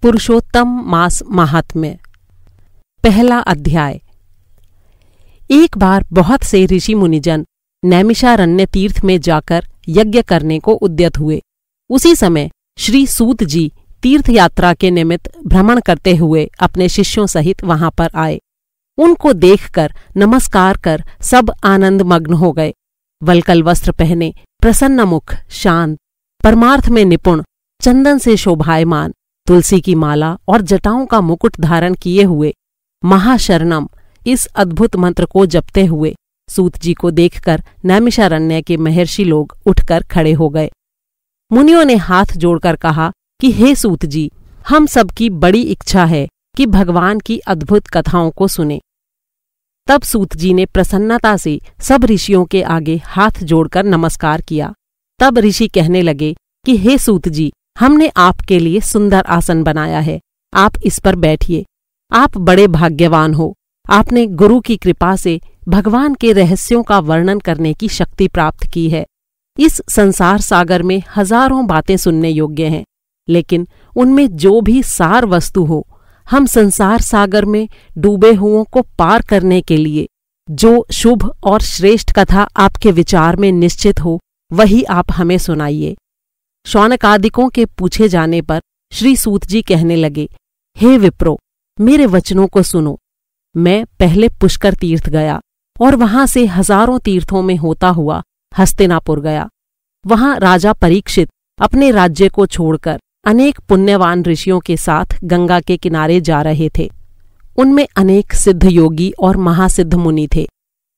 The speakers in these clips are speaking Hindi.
पुरुषोत्तम मास महात्म्य। पहला अध्याय। एक बार बहुत से ऋषि मुनिजन नैमिषारण्य तीर्थ में जाकर यज्ञ करने को उद्यत हुए। उसी समय श्री सूत जी तीर्थ यात्रा के निमित्त भ्रमण करते हुए अपने शिष्यों सहित वहां पर आए। उनको देखकर नमस्कार कर सब आनंदमग्न हो गए। वल्कल वस्त्र पहने, प्रसन्न मुख, शांत, परमार्थ में निपुण, चंदन से शोभायमान, तुलसी की माला और जटाओं का मुकुट धारण किए हुए महाशरणम इस अद्भुत मंत्र को जपते हुए सूत जी को देखकर नैमिषारण्य के महर्षि लोग उठकर खड़े हो गए। मुनियों ने हाथ जोड़कर कहा कि हे सूत जी, हम सबकी बड़ी इच्छा है कि भगवान की अद्भुत कथाओं को सुने। तब सूत जी ने प्रसन्नता से सब ऋषियों के आगे हाथ जोड़कर नमस्कार किया। तब ऋषि कहने लगे कि हे सूत जी, हमने आपके लिए सुंदर आसन बनाया है, आप इस पर बैठिए। आप बड़े भाग्यवान हो। आपने गुरु की कृपा से भगवान के रहस्यों का वर्णन करने की शक्ति प्राप्त की है। इस संसार सागर में हजारों बातें सुनने योग्य हैं, लेकिन उनमें जो भी सार वस्तु हो, हम संसार सागर में डूबे हुओं को पार करने के लिए जो शुभ और श्रेष्ठ कथा आपके विचार में निश्चित हो, वही आप हमें सुनाइए। शौनकादिकों के पूछे जाने पर श्री सूत जी कहने लगे, हे विप्रो, मेरे वचनों को सुनो। मैं पहले पुष्कर तीर्थ गया और वहां से हजारों तीर्थों में होता हुआ हस्तिनापुर गया। वहां राजा परीक्षित अपने राज्य को छोड़कर अनेक पुण्यवान ऋषियों के साथ गंगा के किनारे जा रहे थे। उनमें अनेक सिद्ध योगी और महासिद्ध मुनि थे।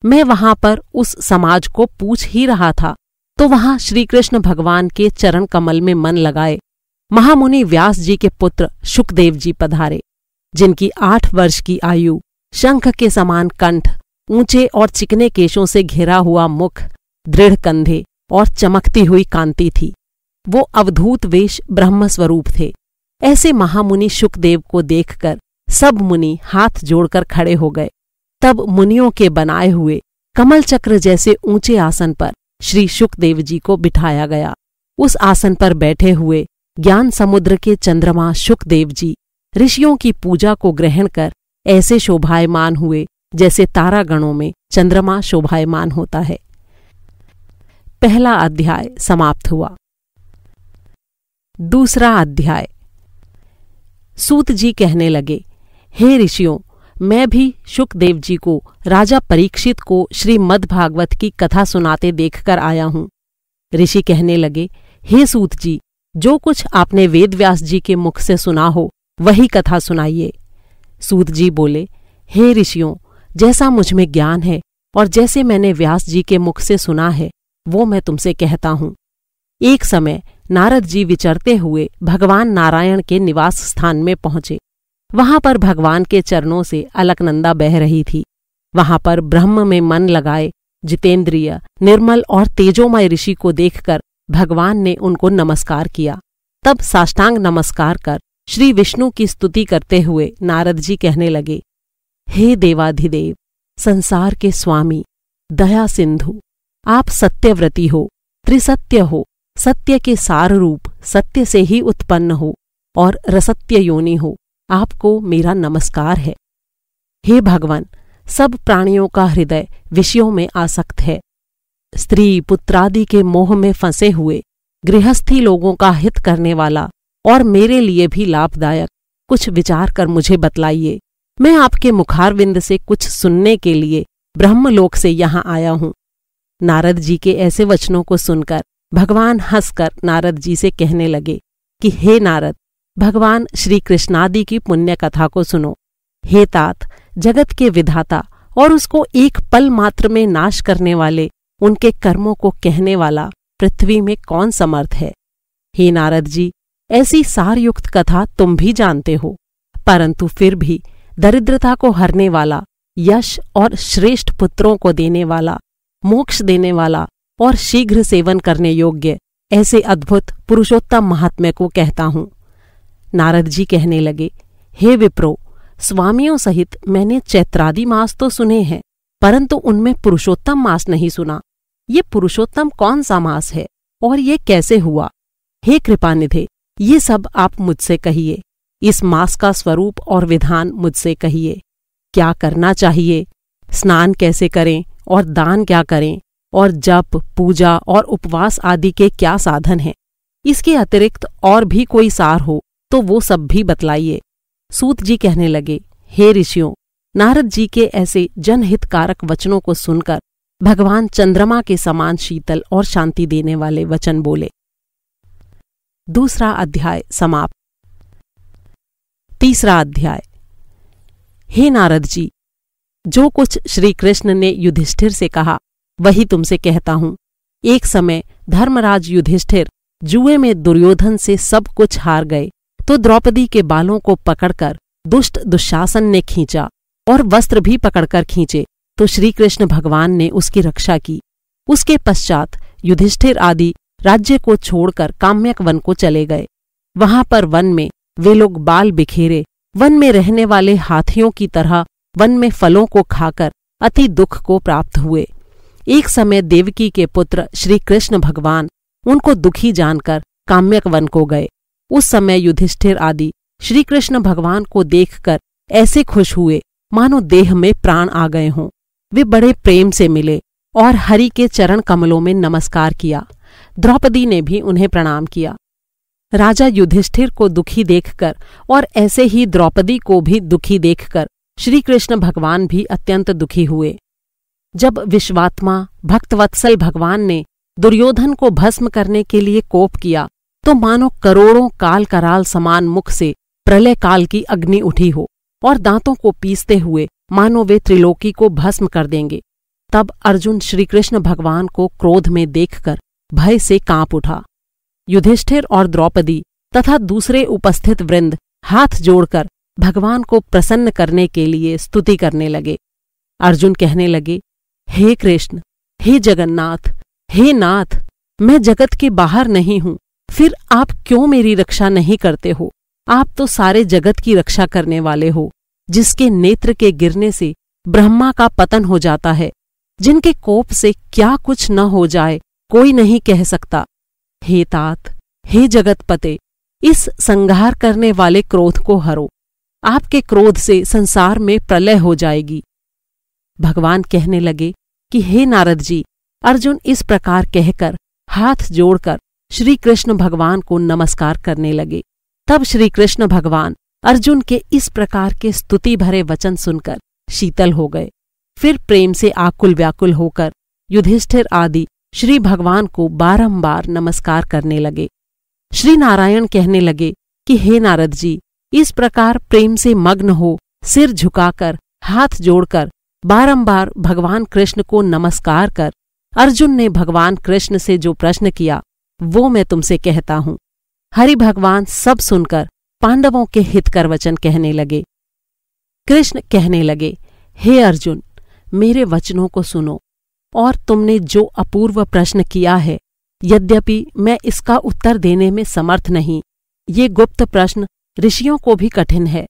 मैं वहां पर उस समाज को पूछ ही रहा था तो वहां श्री कृष्ण भगवान के चरण कमल में मन लगाए महामुनि व्यास जी के पुत्र शुकदेव जी पधारे, जिनकी 8 वर्ष की आयु, शंख के समान कंठ, ऊंचे और चिकने केशों से घिरा हुआ मुख, दृढ़ कंधे और चमकती हुई कांति थी। वो अवधूत वेश ब्रह्म स्वरूप थे। ऐसे महामुनि शुकदेव को देखकर सब मुनि हाथ जोड़कर खड़े हो गए। तब मुनियों के बनाए हुए कमल चक्र जैसे ऊंचे आसन पर श्री शुकदेव जी को बिठाया गया। उस आसन पर बैठे हुए ज्ञान समुद्र के चंद्रमा शुकदेव जी ऋषियों की पूजा को ग्रहण कर ऐसे शोभायमान हुए जैसे तारागणों में चंद्रमा शोभायमान होता है। पहला अध्याय समाप्त हुआ। दूसरा अध्याय। सूत जी कहने लगे, हे ऋषियों, मैं भी शुकदेव जी को राजा परीक्षित को श्रीमद् भागवत की कथा सुनाते देखकर आया हूँ। ऋषि कहने लगे, हे सूत जी, जो कुछ आपने वेदव्यास जी के मुख से सुना हो वही कथा सुनाइए। सूत जी बोले, हे ऋषियों, जैसा मुझ में ज्ञान है और जैसे मैंने व्यास जी के मुख से सुना है वो मैं तुमसे कहता हूँ। एक समय नारद जी विचरते हुए भगवान नारायण के निवास स्थान में पहुंचे। वहां पर भगवान के चरणों से अलकनंदा बह रही थी। वहां पर ब्रह्म में मन लगाए जितेंद्रिय, निर्मल और तेजोमय ऋषि को देखकर भगवान ने उनको नमस्कार किया। तब साष्टांग नमस्कार कर श्री विष्णु की स्तुति करते हुए नारद जी कहने लगे, हे देवाधिदेव, संसार के स्वामी, दया सिंधु, आप सत्यव्रती हो, त्रिसत्य हो, सत्य के सार रूप, सत्य से ही उत्पन्न हो और रसत्य योनि हो। आपको मेरा नमस्कार है। हे भगवान, सब प्राणियों का हृदय विषयों में आसक्त है। स्त्री पुत्रादि के मोह में फंसे हुए गृहस्थी लोगों का हित करने वाला और मेरे लिए भी लाभदायक कुछ विचार कर मुझे बतलाइए। मैं आपके मुखारविंद से कुछ सुनने के लिए ब्रह्मलोक से यहाँ आया हूँ। नारद जी के ऐसे वचनों को सुनकर भगवान हंसकर नारद जी से कहने लगे कि हे नारद, भगवान श्री कृष्णादि की पुण्य कथा को सुनो। हे तात, जगत के विधाता और उसको एक पल मात्र में नाश करने वाले, उनके कर्मों को कहने वाला पृथ्वी में कौन समर्थ है। हे नारद जी, ऐसी सारयुक्त कथा तुम भी जानते हो, परंतु फिर भी दरिद्रता को हरने वाला, यश और श्रेष्ठ पुत्रों को देने वाला, मोक्ष देने वाला और शीघ्र सेवन करने योग्य ऐसे अद्भुत पुरुषोत्तम महात्म्य को कहता हूँ। नारद जी कहने लगे, हे विप्रो, स्वामियों सहित मैंने चैत्रादि मास तो सुने हैं, परंतु उनमें पुरुषोत्तम मास नहीं सुना। ये पुरुषोत्तम कौन सा मास है और ये कैसे हुआ? हे कृपानिधे, ये सब आप मुझसे कहिए। इस मास का स्वरूप और विधान मुझसे कहिए। क्या करना चाहिए, स्नान कैसे करें और दान क्या करें, और जप, पूजा और उपवास आदि के क्या साधन हैं। इसके अतिरिक्त और भी कोई सार हो तो वो सब भी बतलाइए। सूत जी कहने लगे, हे ऋषियों, नारद जी के ऐसे जनहितकारक वचनों को सुनकर भगवान चंद्रमा के समान शीतल और शांति देने वाले वचन बोले। दूसरा अध्याय समाप्त। तीसरा अध्याय। हे नारद जी, जो कुछ श्री कृष्ण ने युधिष्ठिर से कहा वही तुमसे कहता हूं। एक समय धर्मराज युधिष्ठिर जुए में दुर्योधन से सब कुछ हार गए तो द्रौपदी के बालों को पकड़कर दुष्ट दुशासन ने खींचा और वस्त्र भी पकड़कर खींचे तो श्री कृष्ण भगवान ने उसकी रक्षा की। उसके पश्चात युधिष्ठिर आदि राज्य को छोड़कर काम्यक वन को चले गए। वहां पर वन में वे लोग बाल बिखेरे वन में रहने वाले हाथियों की तरह वन में फलों को खाकर अति दुख को प्राप्त हुए। एक समय देवकी के पुत्र श्री कृष्ण भगवान उनको दुखी जानकर काम्यक वन को गए। उस समय युधिष्ठिर आदि श्री कृष्ण भगवान को देखकर ऐसे खुश हुए मानो देह में प्राण आ गए हों। वे बड़े प्रेम से मिले और हरि के चरण कमलों में नमस्कार किया। द्रौपदी ने भी उन्हें प्रणाम किया। राजा युधिष्ठिर को दुखी देखकर और ऐसे ही द्रौपदी को भी दुखी देखकर श्री कृष्ण भगवान भी अत्यंत दुखी हुए। जब विश्वात्मा भक्तवत्सल भगवान ने दुर्योधन को भस्म करने के लिए कोप किया तो मानो करोड़ों काल कराल समान मुख से प्रलय काल की अग्नि उठी हो और दांतों को पीसते हुए मानो वे त्रिलोकी को भस्म कर देंगे। तब अर्जुन श्रीकृष्ण भगवान को क्रोध में देखकर भय से कांप उठा। युधिष्ठिर और द्रौपदी तथा दूसरे उपस्थित वृंद हाथ जोड़कर भगवान को प्रसन्न करने के लिए स्तुति करने लगे। अर्जुन कहने लगे, हे कृष्ण, हे जगन्नाथ, हे नाथ, मैं जगत के बाहर नहीं हूं, फिर आप क्यों मेरी रक्षा नहीं करते हो? आप तो सारे जगत की रक्षा करने वाले हो, जिसके नेत्र के गिरने से ब्रह्मा का पतन हो जाता है, जिनके कोप से क्या कुछ न हो जाए कोई नहीं कह सकता। हे तात, हे जगतपते, इस संहार करने वाले क्रोध को हरो। आपके क्रोध से संसार में प्रलय हो जाएगी। भगवान कहने लगे कि हे नारद जी, अर्जुन इस प्रकार कहकर हाथ जोड़कर श्री कृष्ण भगवान को नमस्कार करने लगे। तब श्री कृष्ण भगवान अर्जुन के इस प्रकार के स्तुति भरे वचन सुनकर शीतल हो गए। फिर प्रेम से आकुल व्याकुल होकर युधिष्ठिर आदि श्री भगवान को बारंबार नमस्कार करने लगे। श्री नारायण कहने लगे कि हे नारद जी, इस प्रकार प्रेम से मग्न हो सिर झुकाकर हाथ जोड़कर बारंबार भगवान कृष्ण को नमस्कार कर अर्जुन ने भगवान कृष्ण से जो प्रश्न किया वो मैं तुमसे कहता हूं। हरि भगवान सब सुनकर पांडवों के हितकर वचन कहने लगे। कृष्ण कहने लगे, हे अर्जुन, मेरे वचनों को सुनो और तुमने जो अपूर्व प्रश्न किया है, यद्यपि मैं इसका उत्तर देने में समर्थ नहीं, ये गुप्त प्रश्न ऋषियों को भी कठिन है,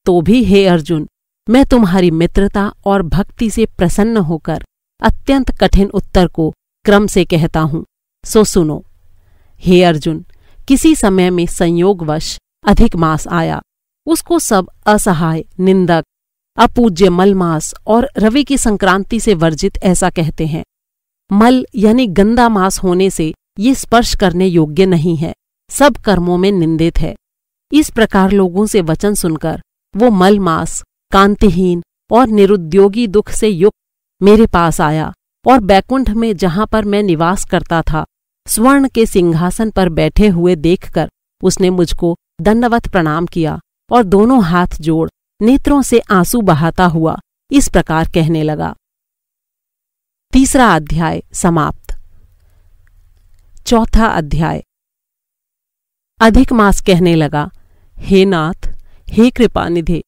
तो भी हे अर्जुन, मैं तुम्हारी मित्रता और भक्ति से प्रसन्न होकर अत्यंत कठिन उत्तर को क्रम से कहता हूं, सो सुनो। हे अर्जुन, किसी समय में संयोगवश अधिक मास आया, उसको सब असहाय, निंदक, अपूज्य मलमास और रवि की संक्रांति से वर्जित ऐसा कहते हैं। मल यानी गंदा मास होने से ये स्पर्श करने योग्य नहीं है, सब कर्मों में निंदित है। इस प्रकार लोगों से वचन सुनकर वो मल मास, कांतिहीन और निरुद्योगी दुख से युक्त मेरे पास आया और बैकुंठ में जहां पर मैं निवास करता था, स्वर्ण के सिंहासन पर बैठे हुए देखकर उसने मुझको दंडवत प्रणाम किया और दोनों हाथ जोड़ नेत्रों से आंसू बहाता हुआ इस प्रकार कहने लगा। तीसरा अध्याय समाप्त। चौथा अध्याय। अधिक मास कहने लगा, हे नाथ, हे कृपानिधे,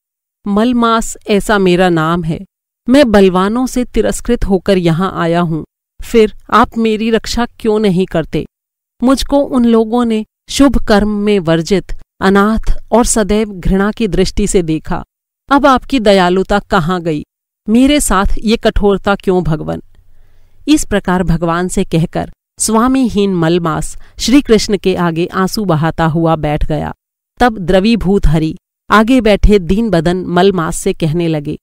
मलमास ऐसा मेरा नाम है। मैं बलवानों से तिरस्कृत होकर यहाँ आया हूँ, फिर आप मेरी रक्षा क्यों नहीं करते? मुझको उन लोगों ने शुभ कर्म में वर्जित, अनाथ और सदैव घृणा की दृष्टि से देखा। अब आपकी दयालुता कहाँ गई? मेरे साथ ये कठोरता क्यों भगवन? इस प्रकार भगवान से कहकर स्वामीहीन मलमास श्री कृष्ण के आगे आंसू बहाता हुआ बैठ गया। तब द्रवीभूत हरि आगे बैठे दीन बदन मलमास से कहने लगे,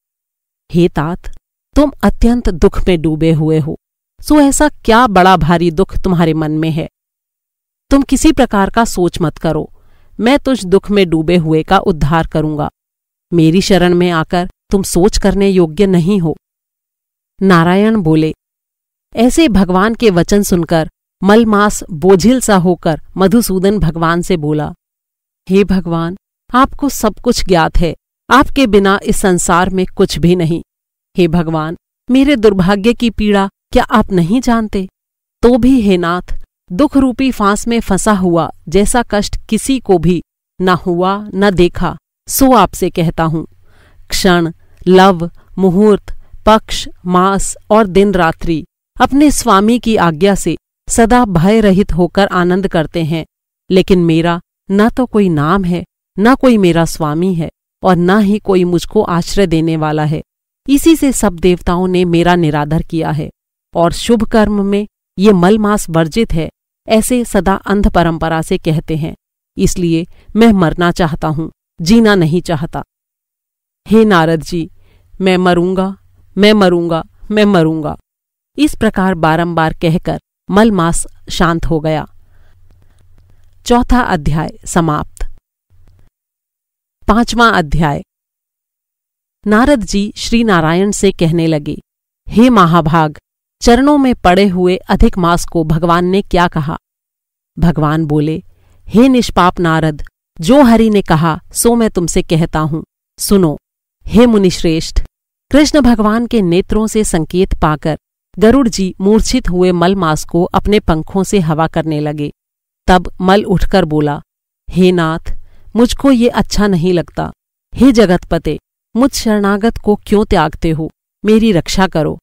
हे तात, तुम अत्यंत दुख में डूबे हुए हो, सो ऐसा क्या बड़ा भारी दुख तुम्हारे मन में है? तुम किसी प्रकार का सोच मत करो, मैं तुझ दुख में डूबे हुए का उद्धार करूंगा। मेरी शरण में आकर तुम सोच करने योग्य नहीं हो। नारायण बोले। ऐसे भगवान के वचन सुनकर मलमास बोझिल सा होकर मधुसूदन भगवान से बोला, हे भगवान, आपको सब कुछ ज्ञात है, आपके बिना इस संसार में कुछ भी नहीं। हे भगवान, मेरे दुर्भाग्य की पीड़ा क्या आप नहीं जानते? तो भी हे नाथ, दुख रूपी फांस में फंसा हुआ जैसा कष्ट किसी को भी न हुआ न देखा, सो आपसे कहता हूँ। क्षण, लव, मुहूर्त, पक्ष, मास और दिन रात्रि अपने स्वामी की आज्ञा से सदा भय रहित होकर आनंद करते हैं, लेकिन मेरा न तो कोई नाम है, न कोई मेरा स्वामी है, और न ही कोई मुझको आश्रय देने वाला है। इसी से सब देवताओं ने मेरा निरादर किया है, और शुभ कर्म में ये मलमास वर्जित है, ऐसे सदा अंध परंपरा से कहते हैं। इसलिए मैं मरना चाहता हूँ, जीना नहीं चाहता। हे नारद जी, मैं मरूंगा, मैं मरूंगा, मैं मरूंगा। इस प्रकार बारंबार कहकर मलमास शांत हो गया। चौथा अध्याय समाप्त। पांचवां अध्याय। नारद जी श्री नारायण से कहने लगे, हे महाभाग, चरणों में पड़े हुए अधिक मास को भगवान ने क्या कहा? भगवान बोले, हे निष्पाप नारद, जो हरि ने कहा सो मैं तुमसे कहता हूँ, सुनो। हे मुनिश्रेष्ठ, कृष्ण भगवान के नेत्रों से संकेत पाकर गरुड़ जी मूर्छित हुए मलमास को अपने पंखों से हवा करने लगे। तब मल उठकर बोला, हे नाथ, मुझको ये अच्छा नहीं लगता। हे जगतपते, मुझ शरणागत को क्यों त्यागते हो? मेरी रक्षा करो।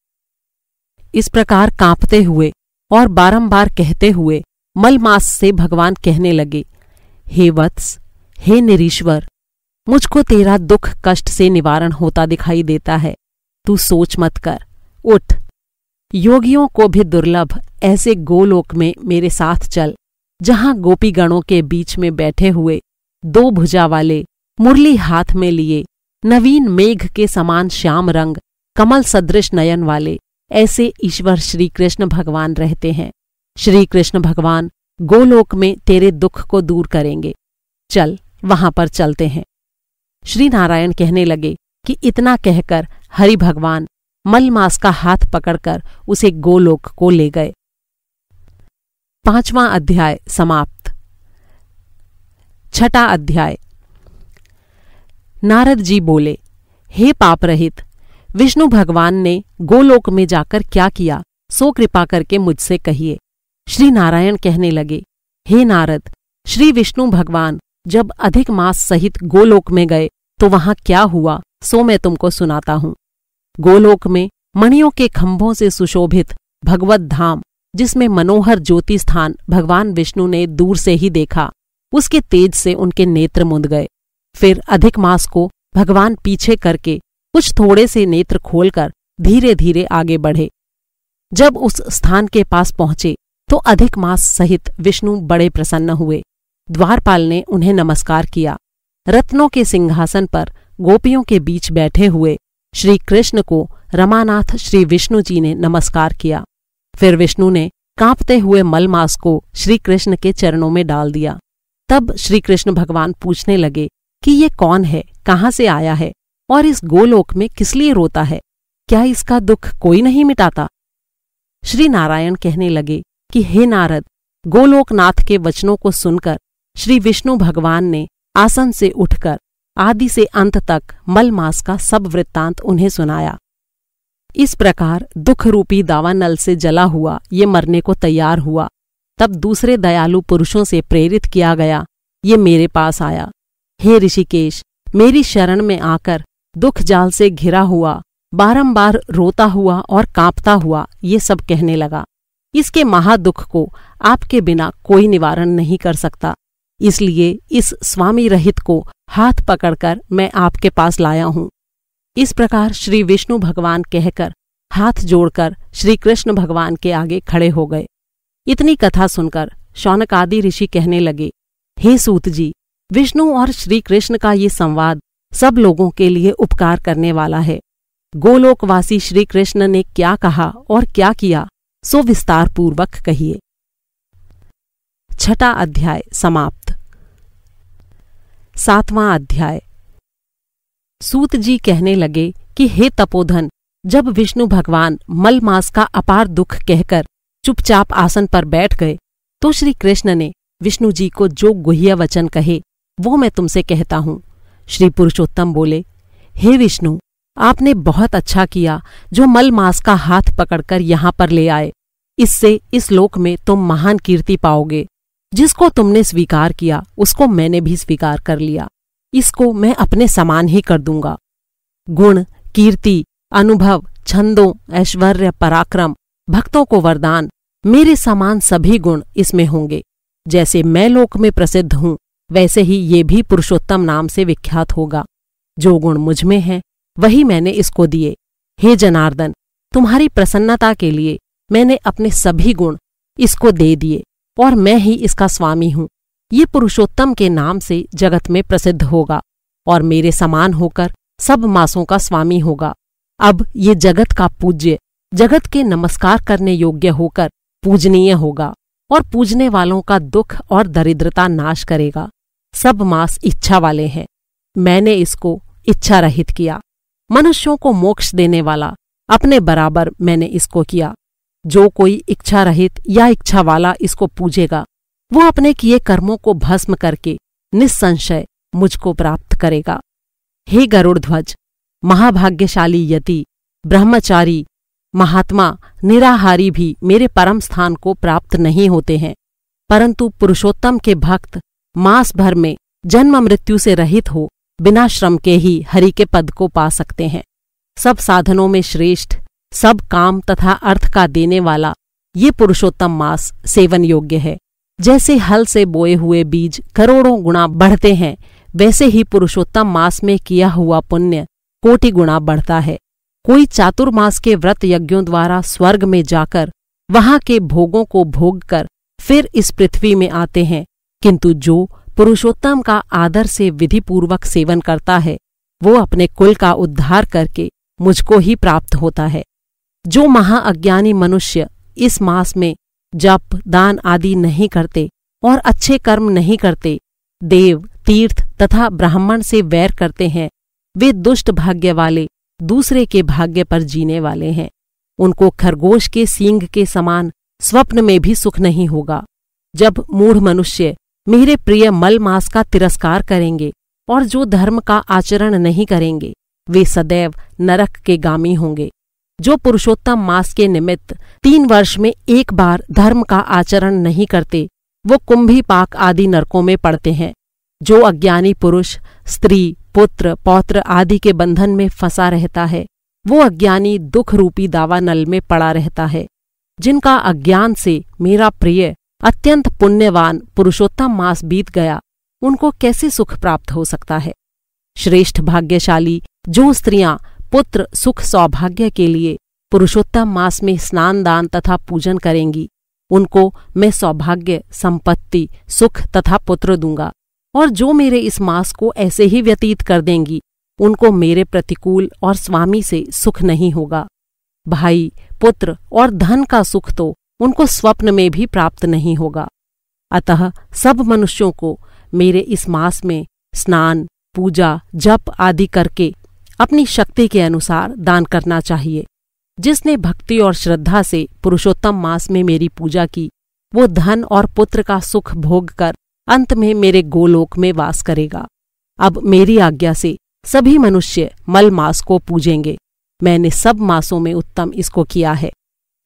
इस प्रकार कांपते हुए और बारंबार कहते हुए मलमास से भगवान कहने लगे, हे वत्स, हे निरीश्वर, मुझको तेरा दुख कष्ट से निवारण होता दिखाई देता है। तू सोच मत कर, उठ। योगियों को भी दुर्लभ ऐसे गोलोक में मेरे साथ चल, जहां गोपीगणों के बीच में बैठे हुए दो भुजा वाले, मुरली हाथ में लिए, नवीन मेघ के समान श्याम रंग, कमल सदृश नयन वाले ऐसे ईश्वर श्री कृष्ण भगवान रहते हैं। श्री कृष्ण भगवान गोलोक में तेरे दुख को दूर करेंगे। चल, वहां पर चलते हैं। श्री नारायण कहने लगे कि इतना कहकर हरि भगवान मलमास का हाथ पकड़कर उसे गोलोक को ले गए। पांचवां अध्याय समाप्त। छठा अध्याय। नारद जी बोले, हे पाप रहित, विष्णु भगवान ने गोलोक में जाकर क्या किया, सो कृपा करके मुझसे कहिए। श्री नारायण कहने लगे, हे नारद, श्री विष्णु भगवान जब अधिक मास सहित गोलोक में गए तो वहां क्या हुआ, सो मैं तुमको सुनाता हूँ। गोलोक में मणियों के खंभों से सुशोभित भगवत धाम, जिसमें मनोहर ज्योति स्थान भगवान विष्णु ने दूर से ही देखा, उसके तेज से उनके नेत्र मुंद गए। फिर अधिक मास को भगवान पीछे करके कुछ थोड़े से नेत्र खोलकर धीरे धीरे आगे बढ़े। जब उस स्थान के पास पहुंचे तो अधिक मास सहित विष्णु बड़े प्रसन्न हुए। द्वारपाल ने उन्हें नमस्कार किया। रत्नों के सिंहासन पर गोपियों के बीच बैठे हुए श्री कृष्ण को रमानाथ श्री विष्णु जी ने नमस्कार किया। फिर विष्णु ने कांपते हुए मलमास को श्री कृष्ण के चरणों में डाल दिया। तब श्री कृष्ण भगवान पूछने लगे कि ये कौन है, कहाँ से आया है और इस गोलोक में किस लिए रोता है? क्या इसका दुख कोई नहीं मिटाता? श्री नारायण कहने लगे कि हे नारद, गोलोकनाथ के वचनों को सुनकर श्री विष्णु भगवान ने आसन से उठकर आदि से अंत तक मलमास का सब वृत्तांत उन्हें सुनाया। इस प्रकार दुख रूपी दावानल से जला हुआ ये मरने को तैयार हुआ। तब दूसरे दयालु पुरुषों से प्रेरित किया गया, ये मेरे पास आया। हे ऋषिकेश, मेरी शरण में आकर दुख जाल से घिरा हुआ, बारंबार रोता हुआ और कांपता हुआ ये सब कहने लगा, इसके महादुख को आपके बिना कोई निवारण नहीं कर सकता। इसलिए इस स्वामी रहित को हाथ पकड़कर मैं आपके पास लाया हूँ। इस प्रकार श्री विष्णु भगवान कहकर हाथ जोड़कर श्री कृष्ण भगवान के आगे खड़े हो गए। इतनी कथा सुनकर शौनक आदि ऋषि कहने लगे, हे सूत जी, विष्णु और श्री कृष्ण का ये संवाद सब लोगों के लिए उपकार करने वाला है। गोलोकवासी श्री कृष्ण ने क्या कहा और क्या किया, सो विस्तार पूर्वक कहिए। 6वां अध्याय समाप्त। 7वां अध्याय। सूत जी कहने लगे कि हे तपोधन, जब विष्णु भगवान मल मास का अपार दुख कहकर चुपचाप आसन पर बैठ गए तो श्री कृष्ण ने विष्णु जी को जो गुह्य वचन कहे वो मैं तुमसे कहता हूँ। श्री पुरुषोत्तम बोले, हे विष्णु, आपने बहुत अच्छा किया जो मल मास का हाथ पकड़कर यहाँ पर ले आए। इससे इस लोक में तुम महान कीर्ति पाओगे। जिसको तुमने स्वीकार किया उसको मैंने भी स्वीकार कर लिया। इसको मैं अपने समान ही कर दूंगा। गुण, कीर्ति, अनुभव, छंदों, ऐश्वर्य, पराक्रम, भक्तों को वरदान, मेरे समान सभी गुण इसमें होंगे। जैसे मैं लोक में प्रसिद्ध हूँ वैसे ही ये भी पुरुषोत्तम नाम से विख्यात होगा। जो गुण मुझ में हैं वही मैंने इसको दिए। हे जनार्दन, तुम्हारी प्रसन्नता के लिए मैंने अपने सभी गुण इसको दे दिए और मैं ही इसका स्वामी हूँ। ये पुरुषोत्तम के नाम से जगत में प्रसिद्ध होगा और मेरे समान होकर सब मासों का स्वामी होगा। अब ये जगत का पूज्य, जगत के नमस्कार करने योग्य होकर पूजनीय होगा और पूजने वालों का दुख और दरिद्रता नाश करेगा। सब मास इच्छा वाले हैं, मैंने इसको इच्छा रहित किया। मनुष्यों को मोक्ष देने वाला अपने बराबर मैंने इसको किया। जो कोई इच्छा रहित या इच्छा वाला इसको पूजेगा वो अपने किए कर्मों को भस्म करके निस्संशय मुझको प्राप्त करेगा। हे गरुड़ध्वज, महाभाग्यशाली यति, ब्रह्मचारी, महात्मा, निराहारी भी मेरे परम स्थान को प्राप्त नहीं होते हैं, परंतु पुरुषोत्तम के भक्त मास भर में जन्म मृत्यु से रहित हो बिना श्रम के ही हरि के पद को पा सकते हैं। सब साधनों में श्रेष्ठ, सब काम तथा अर्थ का देने वाला ये पुरुषोत्तम मास सेवन योग्य है। जैसे हल से बोए हुए बीज करोड़ों गुना बढ़ते हैं वैसे ही पुरुषोत्तम मास में किया हुआ पुण्य कोटि गुना बढ़ता है। कोई चातुर्मास के व्रत यज्ञों द्वारा स्वर्ग में जाकर वहां के भोगों को भोग कर फिर इस पृथ्वी में आते हैं, किंतु जो पुरुषोत्तम का आदर से विधिपूर्वक सेवन करता है वो अपने कुल का उद्धार करके मुझको ही प्राप्त होता है। जो महाअज्ञानी मनुष्य इस मास में जप, दान आदि नहीं करते और अच्छे कर्म नहीं करते, देव, तीर्थ तथा ब्राह्मण से वैर करते हैं, वे दुष्ट भाग्य वाले दूसरे के भाग्य पर जीने वाले हैं। उनको खरगोश के सींग के समान स्वप्न में भी सुख नहीं होगा। जब मूढ़ मनुष्य मेरे प्रिय मल मास का तिरस्कार करेंगे और जो धर्म का आचरण नहीं करेंगे वे सदैव नरक के गामी होंगे। जो पुरुषोत्तम मास के निमित्त 3 वर्ष में एक बार धर्म का आचरण नहीं करते वो कुंभी पाक आदि नरकों में पड़ते हैं। जो अज्ञानी पुरुष स्त्री, पुत्र, पौत्र आदि के बंधन में फंसा रहता है वो अज्ञानी दुख रूपी दावानल में पड़ा रहता है। जिनका अज्ञान से मेरा प्रिय अत्यंत पुण्यवान पुरुषोत्तम मास बीत गया उनको कैसे सुख प्राप्त हो सकता है। श्रेष्ठ भाग्यशाली जो स्त्रियां पुत्र सुख सौभाग्य के लिए पुरुषोत्तम मास में स्नान, दान तथा पूजन करेंगी उनको मैं सौभाग्य, संपत्ति, सुख तथा पुत्र दूंगा। और जो मेरे इस मास को ऐसे ही व्यतीत कर देंगी उनको मेरे प्रतिकूल और स्वामी से सुख नहीं होगा। भाई, पुत्र और धन का सुख तो उनको स्वप्न में भी प्राप्त नहीं होगा। अतः सब मनुष्यों को मेरे इस मास में स्नान, पूजा, जप आदि करके अपनी शक्ति के अनुसार दान करना चाहिए। जिसने भक्ति और श्रद्धा से पुरुषोत्तम मास में मेरी पूजा की वो धन और पुत्र का सुख भोग कर अंत में मेरे गोलोक में वास करेगा। अब मेरी आज्ञा से सभी मनुष्य मल मास को पूजेंगे। मैंने सब मासों में उत्तम इसको किया है।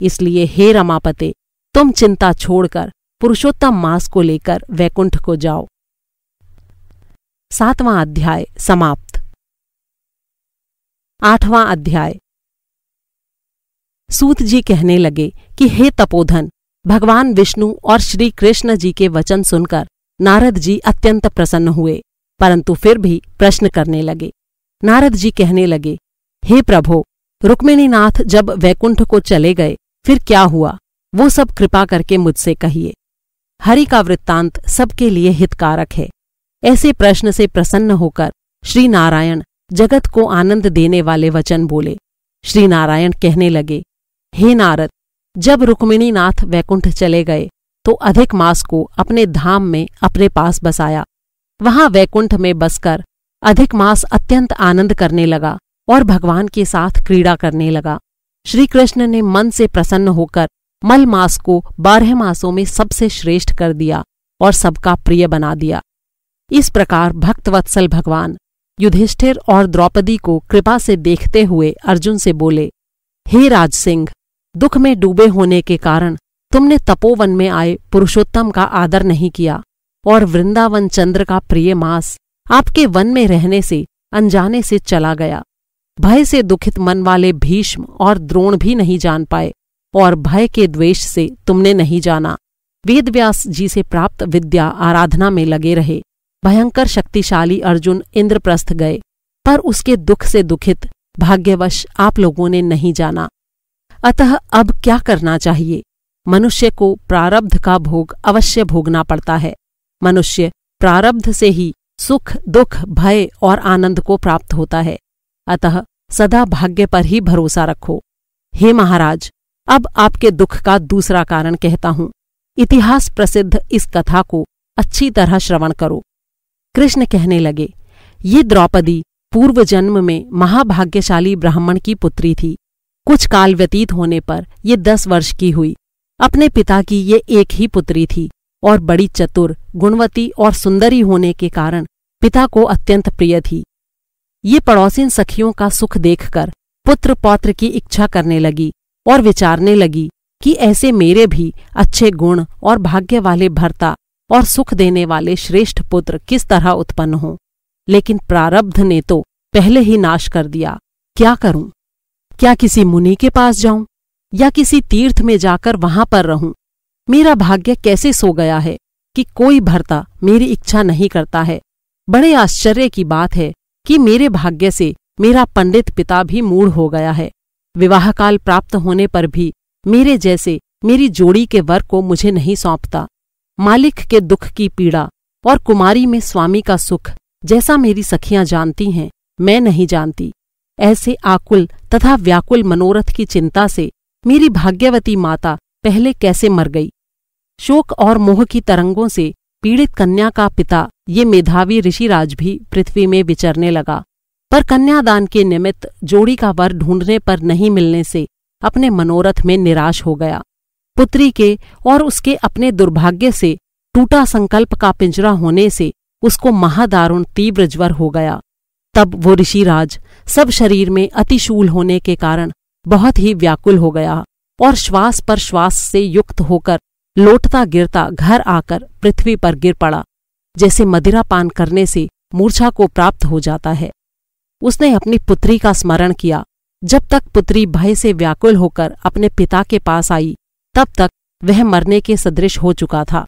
इसलिए हे रमापते, तुम चिंता छोड़कर पुरुषोत्तम मास को लेकर वैकुंठ को जाओ। 7वां अध्याय समाप्त। 8वां अध्याय। सूत जी कहने लगे कि हे तपोधन, भगवान विष्णु और श्री कृष्ण जी के वचन सुनकर नारद जी अत्यंत प्रसन्न हुए, परंतु फिर भी प्रश्न करने लगे। नारद जी कहने लगे, हे प्रभो, रुक्मिणीनाथ जब वैकुंठ को चले गए फिर क्या हुआ वो सब कृपा करके मुझसे कहिए। हरि का वृत्तांत सबके लिए हितकारक है। ऐसे प्रश्न से प्रसन्न होकर श्री नारायण जगत को आनंद देने वाले वचन बोले। श्री नारायण कहने लगे, हे नारद, जब रुक्मिणीनाथ वैकुंठ चले गए तो अधिक मास को अपने धाम में अपने पास बसाया। वहां वैकुंठ में बसकर अधिक मास अत्यंत आनंद करने लगा और भगवान के साथ क्रीड़ा करने लगा। श्री कृष्ण ने मन से प्रसन्न होकर मल मास को 12 मासों में सबसे श्रेष्ठ कर दिया और सबका प्रिय बना दिया। इस प्रकार भक्तवत्सल भगवान युधिष्ठिर और द्रौपदी को कृपा से देखते हुए अर्जुन से बोले, हे राजसिंह, दुख में डूबे होने के कारण तुमने तपोवन में आए पुरुषोत्तम का आदर नहीं किया और वृंदावन चंद्र का प्रिय मास आपके वन में रहने से अनजाने से चला गया। भय से दुखित मन वाले भीष्म और द्रोण भी नहीं जान पाए और भय के द्वेष से तुमने नहीं जाना। वेदव्यास जी से प्राप्त विद्या आराधना में लगे रहे। भयंकर शक्तिशाली अर्जुन इंद्रप्रस्थ गए, पर उसके दुख से दुखित भाग्यवश आप लोगों ने नहीं जाना। अतः अब क्या करना चाहिए? मनुष्य को प्रारब्ध का भोग अवश्य भोगना पड़ता है। मनुष्य प्रारब्ध से ही सुख, दुख, भय और आनंद को प्राप्त होता है। अतः सदा भाग्य पर ही भरोसा रखो। हे महाराज, अब आपके दुख का दूसरा कारण कहता हूं। इतिहास प्रसिद्ध इस कथा को अच्छी तरह श्रवण करो। कृष्ण कहने लगे, ये द्रौपदी पूर्व जन्म में महाभाग्यशाली ब्राह्मण की पुत्री थी। कुछ काल व्यतीत होने पर ये 10 वर्ष की हुई। अपने पिता की ये एक ही पुत्री थी और बड़ी चतुर, गुणवती और सुंदरी होने के कारण पिता को अत्यंत प्रिय थी। ये पड़ोसिन सखियों का सुख देखकर पुत्र पौत्र की इच्छा करने लगी और विचारने लगी कि ऐसे मेरे भी अच्छे गुण और भाग्य वाले भर्ता और सुख देने वाले श्रेष्ठ पुत्र किस तरह उत्पन्न हों। लेकिन प्रारब्ध ने तो पहले ही नाश कर दिया। क्या करूं? क्या किसी मुनि के पास जाऊं या किसी तीर्थ में जाकर वहां पर रहूं? मेरा भाग्य कैसे सो गया है कि कोई भर्ता मेरी इच्छा नहीं करता है। बड़े आश्चर्य की बात है कि मेरे भाग्य से मेरा पंडित पिता भी मूढ़ हो गया है। विवाह काल प्राप्त होने पर भी मेरे जैसे मेरी जोड़ी के वर को मुझे नहीं सौंपता। मालिक के दुख की पीड़ा और कुमारी में स्वामी का सुख जैसा मेरी सखियां जानती हैं, मैं नहीं जानती। ऐसे आकुल तथा व्याकुल मनोरथ की चिंता से मेरी भाग्यवती माता पहले कैसे मर गई। शोक और मोह की तरंगों से पीड़ित कन्या का पिता ये मेधावी ऋषिराज भी पृथ्वी में विचरने लगा, पर कन्यादान के निमित्त जोड़ी का वर ढूंढने पर नहीं मिलने से अपने मनोरथ में निराश हो गया। पुत्री के और उसके अपने दुर्भाग्य से टूटा संकल्प का पिंजरा होने से उसको महादारुण तीव्र ज्वर हो गया। तब वो ऋषिराज सब शरीर में अतिशूल होने के कारण बहुत ही व्याकुल हो गया और श्वास पर श्वास से युक्त होकर लोटता गिरता घर आकर पृथ्वी पर गिर पड़ा, जैसे मदिरा पान करने से मूर्छा को प्राप्त हो जाता है। उसने अपनी पुत्री का स्मरण किया। जब तक पुत्री भय से व्याकुल होकर अपने पिता के पास आई, तब तक वह मरने के सदृश हो चुका था।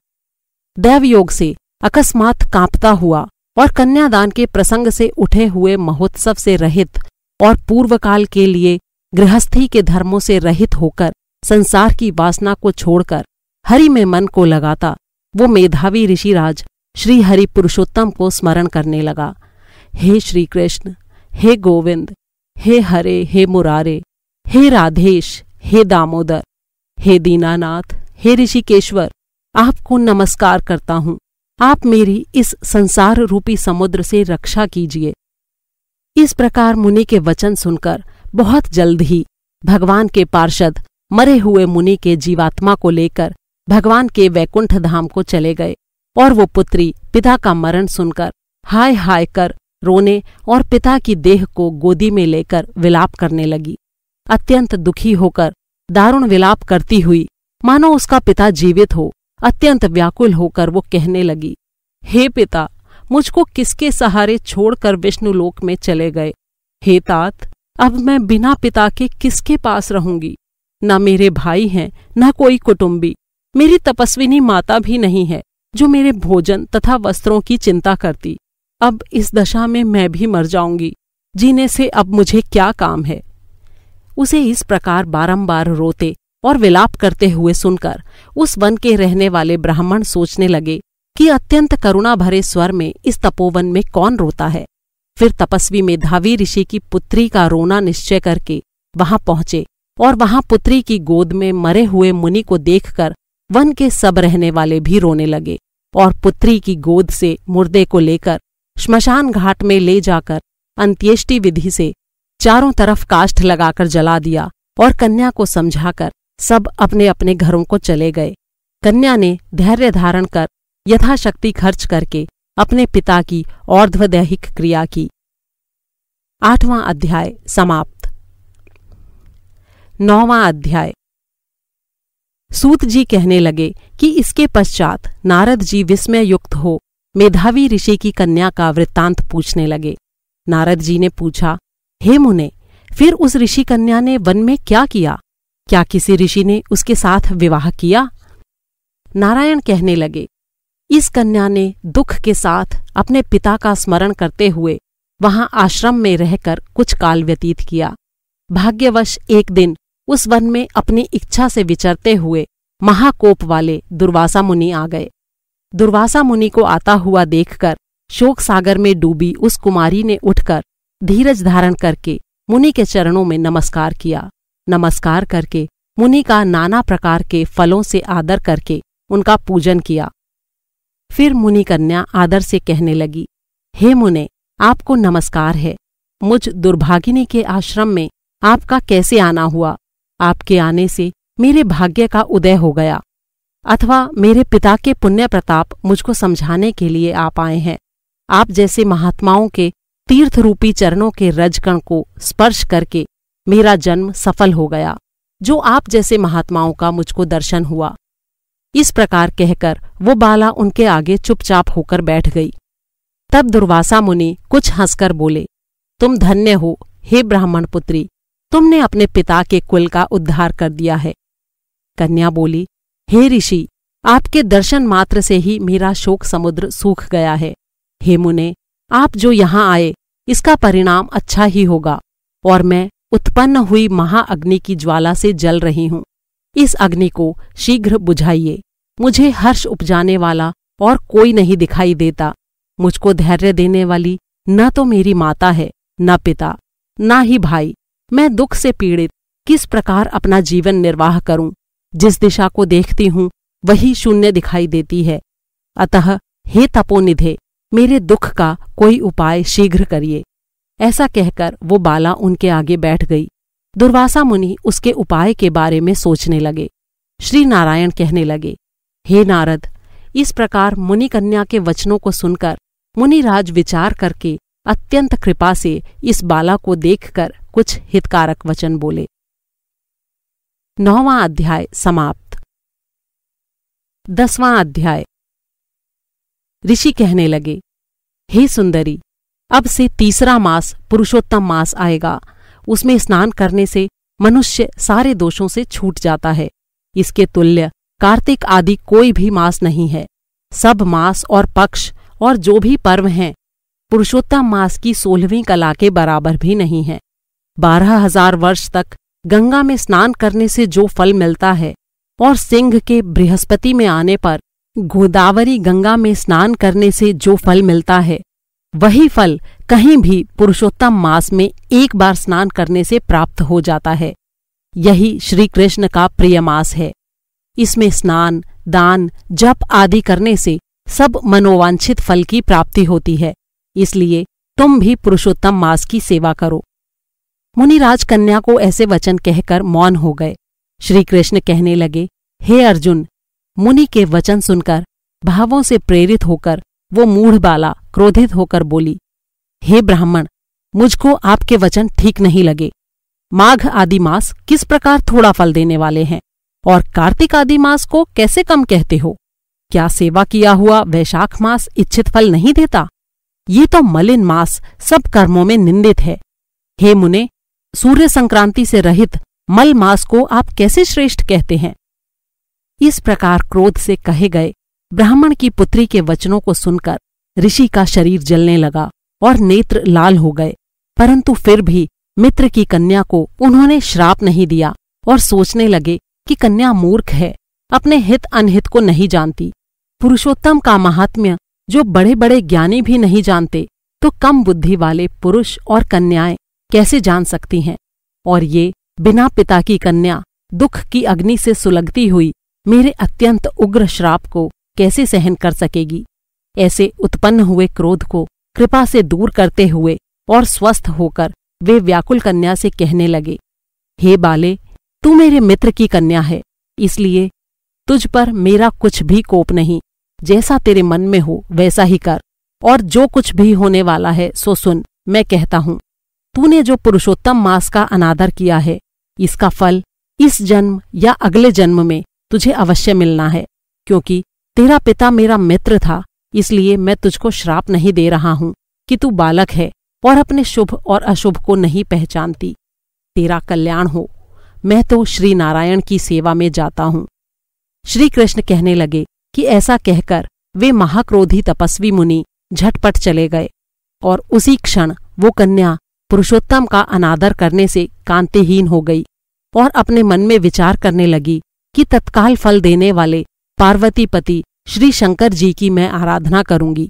दैवयोग से अकस्मात कांपता हुआ और कन्यादान के प्रसंग से उठे हुए महोत्सव से रहित और पूर्वकाल के लिए गृहस्थी के धर्मों से रहित होकर संसार की वासना को छोड़कर हरि में मन को लगाता वो मेधावी ऋषिराज श्री हरि पुरुषोत्तम को स्मरण करने लगा। हे श्री कृष्ण, हे गोविंद, हे हरे, हे मुरारे, हे राधेश, हे दामोदर, हे दीनानाथ, हे ऋषिकेश्वर, आपको नमस्कार करता हूँ। आप मेरी इस संसार रूपी समुद्र से रक्षा कीजिए। इस प्रकार मुनि के वचन सुनकर बहुत जल्द ही भगवान के पार्षद मरे हुए मुनि के जीवात्मा को लेकर भगवान के वैकुंठ धाम को चले गए और वो पुत्री पिता का मरण सुनकर हाय हाय कर रोने और पिता की देह को गोदी में लेकर विलाप करने लगी। अत्यंत दुखी होकर दारुण विलाप करती हुई मानो उसका पिता जीवित हो, अत्यंत व्याकुल होकर वो कहने लगी, हे पिता, मुझको किसके सहारे छोड़कर विष्णुलोक में चले गए। हे तात, अब मैं बिना पिता के किसके पास रहूंगी। न मेरे भाई हैं, न कोई कुटुंबी। मेरी तपस्विनी माता भी नहीं है जो मेरे भोजन तथा वस्त्रों की चिंता करती। अब इस दशा में मैं भी मर जाऊंगी। जीने से अब मुझे क्या काम है। उसे इस प्रकार बारंबार रोते और विलाप करते हुए सुनकर उस वन के रहने वाले ब्राह्मण सोचने लगे कि अत्यंत करुणा भरे स्वर में इस तपोवन में कौन रोता है। फिर तपस्वी मेधावी ऋषि की पुत्री का रोना निश्चय करके वहां पहुंचे और वहां पुत्री की गोद में मरे हुए मुनि को देखकर वन के सब रहने वाले भी रोने लगे और पुत्री की गोद से मुर्दे को लेकर श्मशान घाट में ले जाकर अंत्येष्टि विधि से चारों तरफ काष्ठ लगाकर जला दिया और कन्या को समझाकर सब अपने अपने घरों को चले गए। कन्या ने धैर्य धारण कर यथाशक्ति खर्च करके अपने पिता की और्ध्वदैहिक क्रिया की। 8वां अध्याय समाप्त। 9वां अध्याय। सूत जी कहने लगे कि इसके पश्चात नारद जी विस्मय युक्त हो मेधावी ऋषि की कन्या का वृत्तांत पूछने लगे। नारद जी ने पूछा, हे मुने, फिर उस ऋषि कन्या ने वन में क्या किया? क्या किसी ऋषि ने उसके साथ विवाह किया? नारायण कहने लगे, इस कन्या ने दुख के साथ अपने पिता का स्मरण करते हुए वहां आश्रम में रहकर कुछ काल व्यतीत किया। भाग्यवश एक दिन उस वन में अपनी इच्छा से विचरते हुए महाकोप वाले दुर्वासा मुनि आ गए। दुर्वासा मुनि को आता हुआ देखकर शोक सागर में डूबी उस कुमारी ने उठकर धीरज धारण करके मुनि के चरणों में नमस्कार किया। नमस्कार करके मुनि का नाना प्रकार के फलों से आदर करके उनका पूजन किया। फिर मुनि कन्या आदर से कहने लगी, हे मुने, आपको नमस्कार है। मुझ दुर्भागिनी के आश्रम में आपका कैसे आना हुआ? आपके आने से मेरे भाग्य का उदय हो गया, अथवा मेरे पिता के पुण्य प्रताप मुझको समझाने के लिए आप आए हैं। आप जैसे महात्माओं के तीर्थ रूपी चरणों के रजकण को स्पर्श करके मेरा जन्म सफल हो गया, जो आप जैसे महात्माओं का मुझको दर्शन हुआ। इस प्रकार कहकर वो बाला उनके आगे चुपचाप होकर बैठ गई। तब दुर्वासा मुनि कुछ हंसकर बोले, तुम धन्य हो हे ब्राह्मण पुत्री, तुमने अपने पिता के कुल का उद्धार कर दिया है। कन्या बोली, हे ऋषि, आपके दर्शन मात्र से ही मेरा शोक समुद्र सूख गया है। हे मुने, आप जो यहाँ आए इसका परिणाम अच्छा ही होगा और मैं उत्पन्न हुई महाअग्नि की ज्वाला से जल रही हूँ। इस अग्नि को शीघ्र बुझाइए। मुझे हर्ष उपजाने वाला और कोई नहीं दिखाई देता। मुझको धैर्य देने वाली न तो मेरी माता है, न पिता, न ही भाई। मैं दुख से पीड़ित किस प्रकार अपना जीवन निर्वाह करूं? जिस दिशा को देखती हूं वही शून्य दिखाई देती है। अतः हे तपोनिधे, मेरे दुख का कोई उपाय शीघ्र करिए। ऐसा कहकर वो बाला उनके आगे बैठ गई। दुर्वासा मुनि उसके उपाय के बारे में सोचने लगे। श्री नारायण कहने लगे, हे नारद, इस प्रकार मुनि कन्या के वचनों को सुनकर मुनिराज विचार करके अत्यंत कृपा से इस बाला को देखकर कुछ हितकारक वचन बोले। 9वां अध्याय समाप्त। 10वां अध्याय। ऋषि कहने लगे, हे सुंदरी, अब से तीसरा मास पुरुषोत्तम मास आएगा। उसमें स्नान करने से मनुष्य सारे दोषों से छूट जाता है। इसके तुल्य कार्तिक आदि कोई भी मास नहीं है। सब मास और पक्ष और जो भी पर्व हैं पुरुषोत्तम मास की 16वीं कला के बराबर भी नहीं है। 12,000 वर्ष तक गंगा में स्नान करने से जो फल मिलता है और सिंह के बृहस्पति में आने पर गोदावरी गंगा में स्नान करने से जो फल मिलता है, वही फल कहीं भी पुरुषोत्तम मास में एक बार स्नान करने से प्राप्त हो जाता है। यही श्री कृष्ण का प्रिय मास है। इसमें स्नान, दान, जप आदि करने से सब मनोवांछित फल की प्राप्ति होती है। इसलिए तुम भी पुरुषोत्तम मास की सेवा करो। मुनिराज कन्या को ऐसे वचन कहकर मौन हो गए। श्री कृष्ण कहने लगे, हे अर्जुन, मुनि के वचन सुनकर भावों से प्रेरित होकर वो मूढ़ बाला क्रोधित होकर बोली, हे ब्राह्मण, मुझको आपके वचन ठीक नहीं लगे। माघ आदि मास किस प्रकार थोड़ा फल देने वाले हैं और कार्तिक आदि मास को कैसे कम कहते हो? क्या सेवा किया हुआ वैशाख मास इच्छित फल नहीं देता? ये तो मलिन मास सब कर्मों में निंदित है। हे मुने, सूर्य संक्रांति से रहित मल मास को आप कैसे श्रेष्ठ कहते हैं? इस प्रकार क्रोध से कहे गए ब्राह्मण की पुत्री के वचनों को सुनकर ऋषि का शरीर जलने लगा और नेत्र लाल हो गए, परंतु फिर भी मित्र की कन्या को उन्होंने श्राप नहीं दिया और सोचने लगे कि कन्या मूर्ख है, अपने हित अनहित को नहीं जानती। पुरुषोत्तम का महात्म्य जो बड़े बड़े ज्ञानी भी नहीं जानते, तो कम बुद्धि वाले पुरुष और कन्याएं कैसे जान सकती हैं? और ये बिना पिता की कन्या दुख की अग्नि से सुलगती हुई मेरे अत्यंत उग्र श्राप को कैसे सहन कर सकेगी? ऐसे उत्पन्न हुए क्रोध को कृपा से दूर करते हुए और स्वस्थ होकर वे व्याकुल कन्या से कहने लगे, हे बाले, तू मेरे मित्र की कन्या है, इसलिए तुझ पर मेरा कुछ भी कोप नहीं। जैसा तेरे मन में हो वैसा ही कर, और जो कुछ भी होने वाला है सो सुन। मैं कहता हूँ, तूने जो पुरुषोत्तम मास का अनादर किया है, इसका फल इस जन्म या अगले जन्म में तुझे अवश्य मिलना है। क्योंकि तेरा पिता मेरा मित्र था, इसलिए मैं तुझको श्राप नहीं दे रहा हूँ कि तू बालक है और अपने शुभ और अशुभ को नहीं पहचानती। तेरा कल्याण हो, मैं तो श्री नारायण की सेवा में जाता हूँ। श्री कृष्ण कहने लगे कि ऐसा कहकर वे महाक्रोधी तपस्वी मुनि झटपट चले गए, और उसी क्षण वो कन्या पुरुषोत्तम का अनादर करने से कांतिहीन हो गई और अपने मन में विचार करने लगी कि तत्काल फल देने वाले पार्वतीपति श्री शंकर जी की मैं आराधना करूंगी।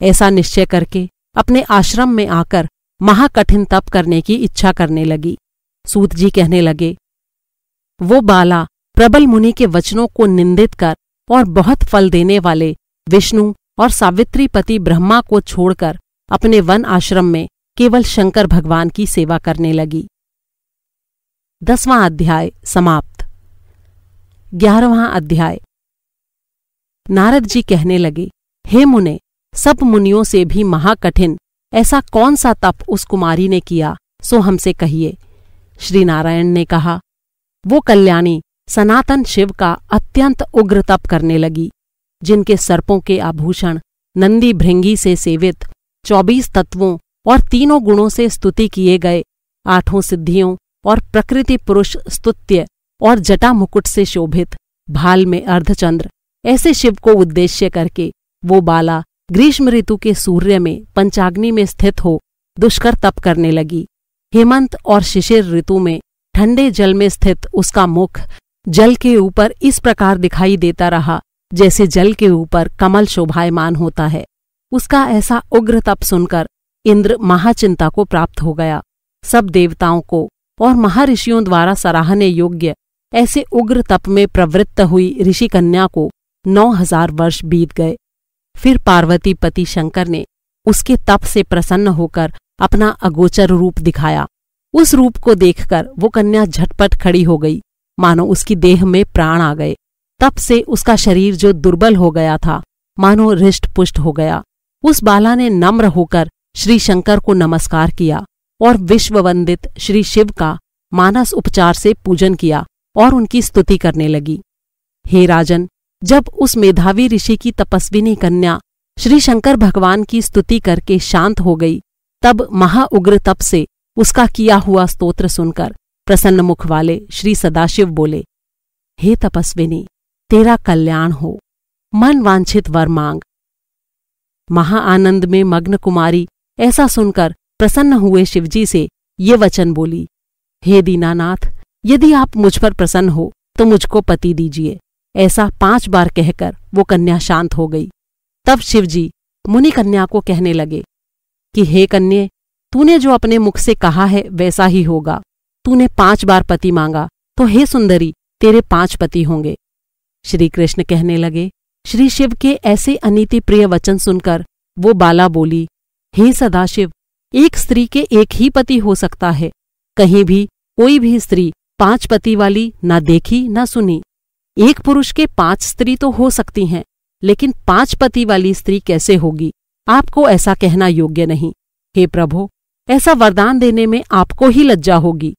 ऐसा निश्चय करके अपने आश्रम में आकर महाकठिन तप करने की इच्छा करने लगी। सूत जी कहने लगे, वो बाला प्रबल मुनि के वचनों को निंदित कर और बहुत फल देने वाले विष्णु और सावित्रीपति ब्रह्मा को छोड़कर अपने वन आश्रम में केवल शंकर भगवान की सेवा करने लगी। 10वां अध्याय समाप्त। 11वां अध्याय। नारद जी कहने लगे, हे मुने, सब मुनियों से भी महाकठिन ऐसा कौन सा तप उस कुमारी ने किया, सो हमसे कहिए। श्री नारायण ने कहा, वो कल्याणी सनातन शिव का अत्यंत उग्र तप करने लगी, जिनके सर्पों के आभूषण नंदी भृंगी से सेवित 24 तत्वों और 3 गुणों से स्तुति किए गए 8 सिद्धियों और प्रकृति पुरुष स्तुत्य और जटा मुकुट से शोभित भाल में अर्धचंद्र, ऐसे शिव को उद्देश्य करके वो बाला ग्रीष्म ऋतु के सूर्य में पंचाग्नि में स्थित हो दुष्कर तप करने लगी। हेमंत और शिशिर ऋतु में ठंडे जल में स्थित उसका मुख जल के ऊपर इस प्रकार दिखाई देता रहा जैसे जल के ऊपर कमल शोभायमान होता है। उसका ऐसा उग्र तप सुनकर इंद्र महाचिंता को प्राप्त हो गया। सब देवताओं को और महर्षियों द्वारा सराहने योग्य ऐसे उग्र तप में प्रवृत्त हुई ऋषि कन्या को 9000 वर्ष बीत गए। फिर पार्वतीपति शंकर ने उसके तप से प्रसन्न होकर अपना अगोचर रूप दिखाया। उस रूप को देखकर वो कन्या झटपट खड़ी हो गई, मानो उसकी देह में प्राण आ गए। तप से उसका शरीर जो दुर्बल हो गया था, मानो हृष्ट पुष्ट हो गया। उस बाला ने नम्र होकर श्री शंकर को नमस्कार किया और विश्ववंदित श्री शिव का मानस उपचार से पूजन किया और उनकी स्तुति करने लगी। हे राजन, जब उस मेधावी ऋषि की तपस्विनी कन्या श्री शंकर भगवान की स्तुति करके शांत हो गई, तब महाउग्र तप से उसका किया हुआ स्तोत्र सुनकर प्रसन्न मुख वाले श्री सदाशिव बोले, हे तपस्विनी, तेरा कल्याण हो, मन वांछित वर मांग। महाआनंद में मग्न कुमारी ऐसा सुनकर प्रसन्न हुए शिवजी से ये वचन बोली, हे दीनानाथ, यदि आप मुझ पर प्रसन्न हो तो मुझको पति दीजिए। ऐसा 5 बार कहकर वो कन्या शांत हो गई। तब शिवजी मुनि कन्या को कहने लगे कि हे कन्ये, तूने जो अपने मुख से कहा है वैसा ही होगा। तूने 5 बार पति मांगा तो हे सुंदरी, तेरे 5 पति होंगे। श्री कृष्ण कहने लगे, श्री शिव के ऐसे अनीति प्रिय वचन सुनकर वो बाला बोली, हे सदाशिव, एक स्त्री के एक ही पति हो सकता है। कहीं भी कोई भी स्त्री 5 पति वाली न देखी न सुनी। एक पुरुष के 5 स्त्री तो हो सकती हैं, लेकिन 5 पति वाली स्त्री कैसे होगी? आपको ऐसा कहना योग्य नहीं। हे प्रभु, ऐसा वरदान देने में आपको ही लज्जा होगी।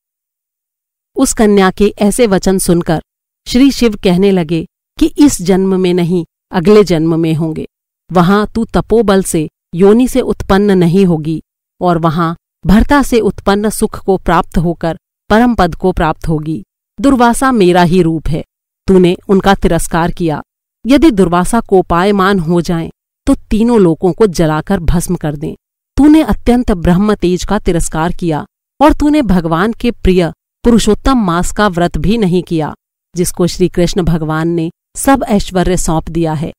उस कन्या के ऐसे वचन सुनकर श्री शिव कहने लगे कि इस जन्म में नहीं, अगले जन्म में होंगे। वहां तू तपोबल से योनि से उत्पन्न नहीं होगी और वहां भर्ता से उत्पन्न सुख को प्राप्त होकर परम पद को प्राप्त होगी। दुर्वासा मेरा ही रूप है। तूने उनका तिरस्कार किया। यदि दुर्वासा कोपायमान हो जाएं, तो तीनों लोकों को जलाकर भस्म कर दें। तूने अत्यंत ब्रह्म तेज का तिरस्कार किया और तूने भगवान के प्रिय पुरुषोत्तम मास का व्रत भी नहीं किया, जिसको श्री कृष्ण भगवान ने सब ऐश्वर्य सौंप दिया है।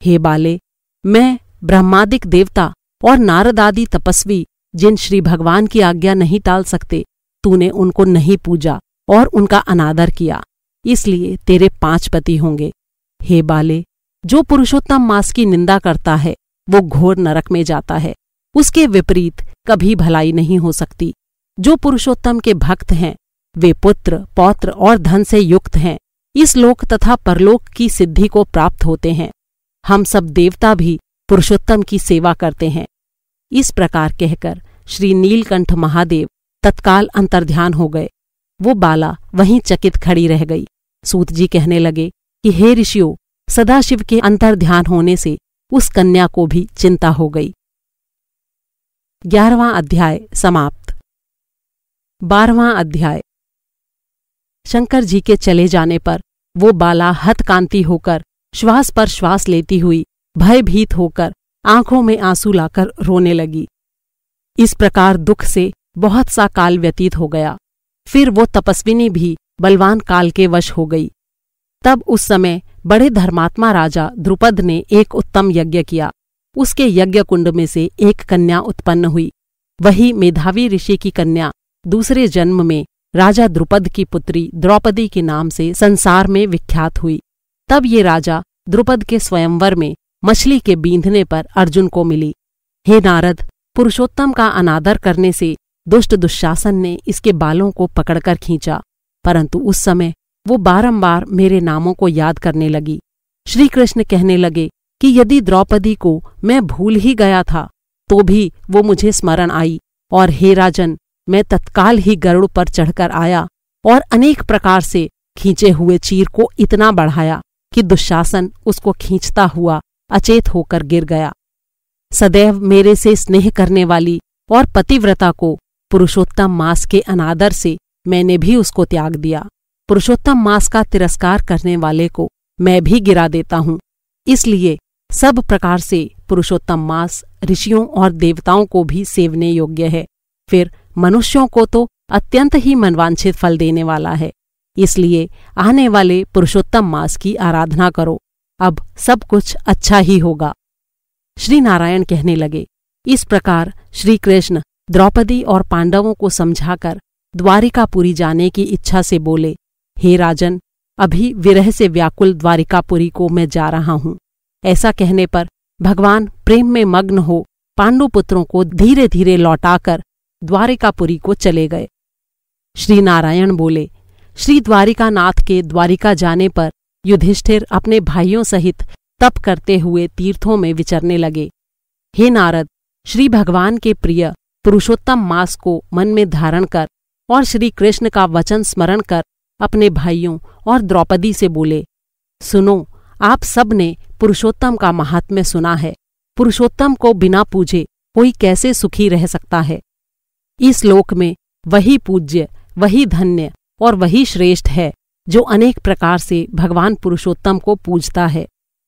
हे बाले, मैं ब्रह्मादिक देवता और नारदादि तपस्वी जिन श्री भगवान की आज्ञा नहीं टाल सकते, तूने उनको नहीं पूजा और उनका अनादर किया, इसलिए तेरे 5 पति होंगे। हे बाले, जो पुरुषोत्तम मास की निंदा करता है वो घोर नरक में जाता है, उसके विपरीत कभी भलाई नहीं हो सकती। जो पुरुषोत्तम के भक्त हैं वे पुत्र, पौत्र और धन से युक्त हैं, इस लोक तथा परलोक की सिद्धि को प्राप्त होते हैं। हम सब देवता भी पुरुषोत्तम की सेवा करते हैं। इस प्रकार कहकर श्री नीलकंठ महादेव तत्काल अंतर्ध्यान हो गए। वो बाला वहीं चकित खड़ी रह गई। सूत जी कहने लगे कि हे ऋषियों, सदाशिव के अंतर्ध्यान होने से उस कन्या को भी चिंता हो गई। 11वां अध्याय समाप्त। 12वां अध्याय। शंकर जी के चले जाने पर वो बाला हतकांति होकर श्वास पर श्वास लेती हुई भयभीत होकर आंखों में आंसू लाकर रोने लगी। इस प्रकार दुख से बहुत सा काल व्यतीत हो गया। फिर वो तपस्विनी भी बलवान काल के वश हो गई। तब उस समय बड़े धर्मात्मा राजा द्रुपद ने एक उत्तम यज्ञ किया। उसके यज्ञ कुंड में से एक कन्या उत्पन्न हुई। वही मेधावी ऋषि की कन्या दूसरे जन्म में राजा द्रुपद की पुत्री द्रौपदी के नाम से संसार में विख्यात हुई। तब ये राजा द्रुपद के स्वयंवर में मछली के बींधने पर अर्जुन को मिली। हे नारद, पुरुषोत्तम का अनादर करने से दुष्ट दुशासन ने इसके बालों को पकड़कर खींचा, परंतु उस समय वो बारंबार मेरे नामों को याद करने लगी। श्री कृष्ण कहने लगे कि यदि द्रौपदी को मैं भूल ही गया था तो भी वो मुझे स्मरण आई, और हे राजन, मैं तत्काल ही गरुड़ पर चढ़कर आया और अनेक प्रकार से खींचे हुए चीर को इतना बढ़ाया कि दुशासन उसको खींचता हुआ अचेत होकर गिर गया। सदैव मेरे से स्नेह करने वाली और पतिव्रता को पुरुषोत्तम मास के अनादर से मैंने भी उसको त्याग दिया। पुरुषोत्तम मास का तिरस्कार करने वाले को मैं भी गिरा देता हूँ। इसलिए सब प्रकार से पुरुषोत्तम मास ऋषियों और देवताओं को भी सेवने योग्य है, फिर मनुष्यों को तो अत्यंत ही मनवांछित फल देने वाला है। इसलिए आने वाले पुरुषोत्तम मास की आराधना करो, अब सब कुछ अच्छा ही होगा। श्री नारायण कहने लगे। इस प्रकार श्री कृष्ण द्रौपदी और पांडवों को समझाकर द्वारिकापुरी जाने की इच्छा से बोले, हे राजन, अभी विरह से व्याकुल द्वारिकापुरी को मैं जा रहा हूँ। ऐसा कहने पर भगवान प्रेम में मग्न हो पांडुपुत्रों को धीरे धीरे लौटाकर द्वारिकापुरी को चले गए। श्री नारायण बोले, श्री द्वारिकानाथ के द्वारिका जाने पर युधिष्ठिर अपने भाइयों सहित तप करते हुए तीर्थों में विचरने लगे। हे नारद, श्री भगवान के प्रिय पुरुषोत्तम मास को मन में धारण कर और श्री कृष्ण का वचन स्मरण कर अपने भाइयों और द्रौपदी से बोले, सुनो, आप सब ने पुरुषोत्तम का महात्म्य सुना है। पुरुषोत्तम को बिना पूजे कोई कैसे सुखी रह सकता है। इस लोक में वही पूज्य, वही धन्य और वही श्रेष्ठ है जो अनेक प्रकार से भगवान पुरुषोत्तम को पूजता है।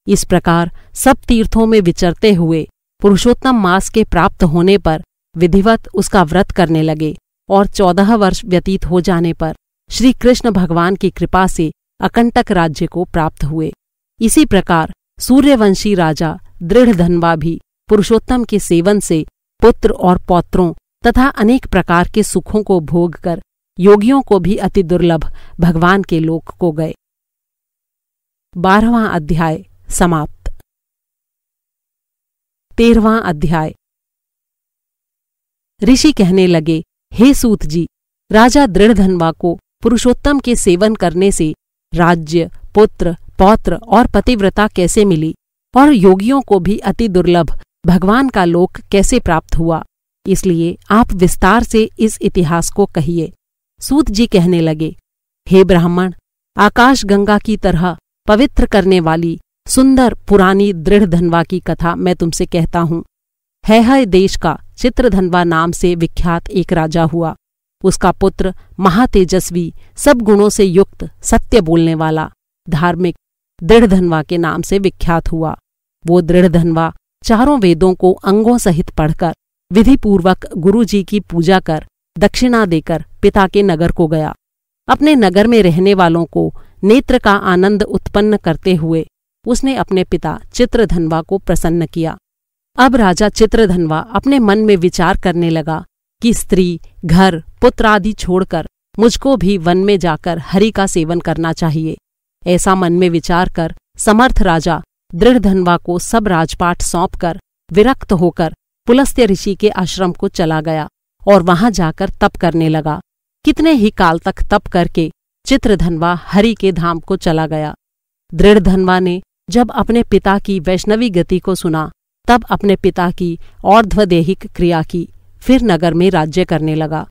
इस प्रकार सब तीर्थों में विचरते हुए पुरुषोत्तम मास के प्राप्त होने पर विधिवत उसका व्रत करने लगे और 14 वर्ष व्यतीत हो जाने पर श्री कृष्ण भगवान की कृपा से अकंटक राज्य को प्राप्त हुए। इसी प्रकार सूर्यवंशी राजा दृढ़धन्वा भी पुरुषोत्तम के सेवन से पुत्र और पौत्रों तथा अनेक प्रकार के सुखों को भोग कर योगियों को भी अति दुर्लभ भगवान के लोक को गए। 12वां अध्याय समाप्त। 13वां अध्याय। ऋषि कहने लगे, हे सूत जी, राजा दृढ़धन्वा को पुरुषोत्तम के सेवन करने से राज्य, पुत्र, पौत्र और पतिव्रता कैसे मिली और योगियों को भी अति दुर्लभ भगवान का लोक कैसे प्राप्त हुआ, इसलिए आप विस्तार से इस इतिहास को कहिए। सूत जी कहने लगे, हे ब्राह्मण, आकाश गंगा की तरह पवित्र करने वाली सुंदर पुरानी दृढ़धन्वा की कथा मैं तुमसे कहता हूँ। है देश का चित्रधन्वा नाम से विख्यात एक राजा हुआ। उसका पुत्र महातेजस्वी, सब गुणों से युक्त, सत्य बोलने वाला, धार्मिक दृढ़धन्वा के नाम से विख्यात हुआ। वो दृढ़धन्वा चारों वेदों को अंगों सहित पढ़कर विधिपूर्वक गुरुजी की पूजा कर दक्षिणा देकर पिता के नगर को गया। अपने नगर में रहने वालों को नेत्र का आनंद उत्पन्न करते हुए उसने अपने पिता चित्रधनवा को प्रसन्न किया। अब राजा चित्रधनवा अपने मन में विचार करने लगा कि स्त्री, घर, पुत्र आदि छोड़कर मुझको भी वन में जाकर हरि का सेवन करना चाहिए। ऐसा मन में विचार कर समर्थ राजा दृढ़धनवा को सब राजपाट सौंपकर विरक्त होकर पुलस्त्य ऋषि के आश्रम को चला गया और वहां जाकर तप करने लगा। कितने ही काल तक तप करके चित्रधनवा हरि के धाम को चला गया। दृढ़धनवा ने जब अपने पिता की वैष्णवी गति को सुना तब अपने पिता की और्ध्वदेहिक क्रिया की, फिर नगर में राज्य करने लगा।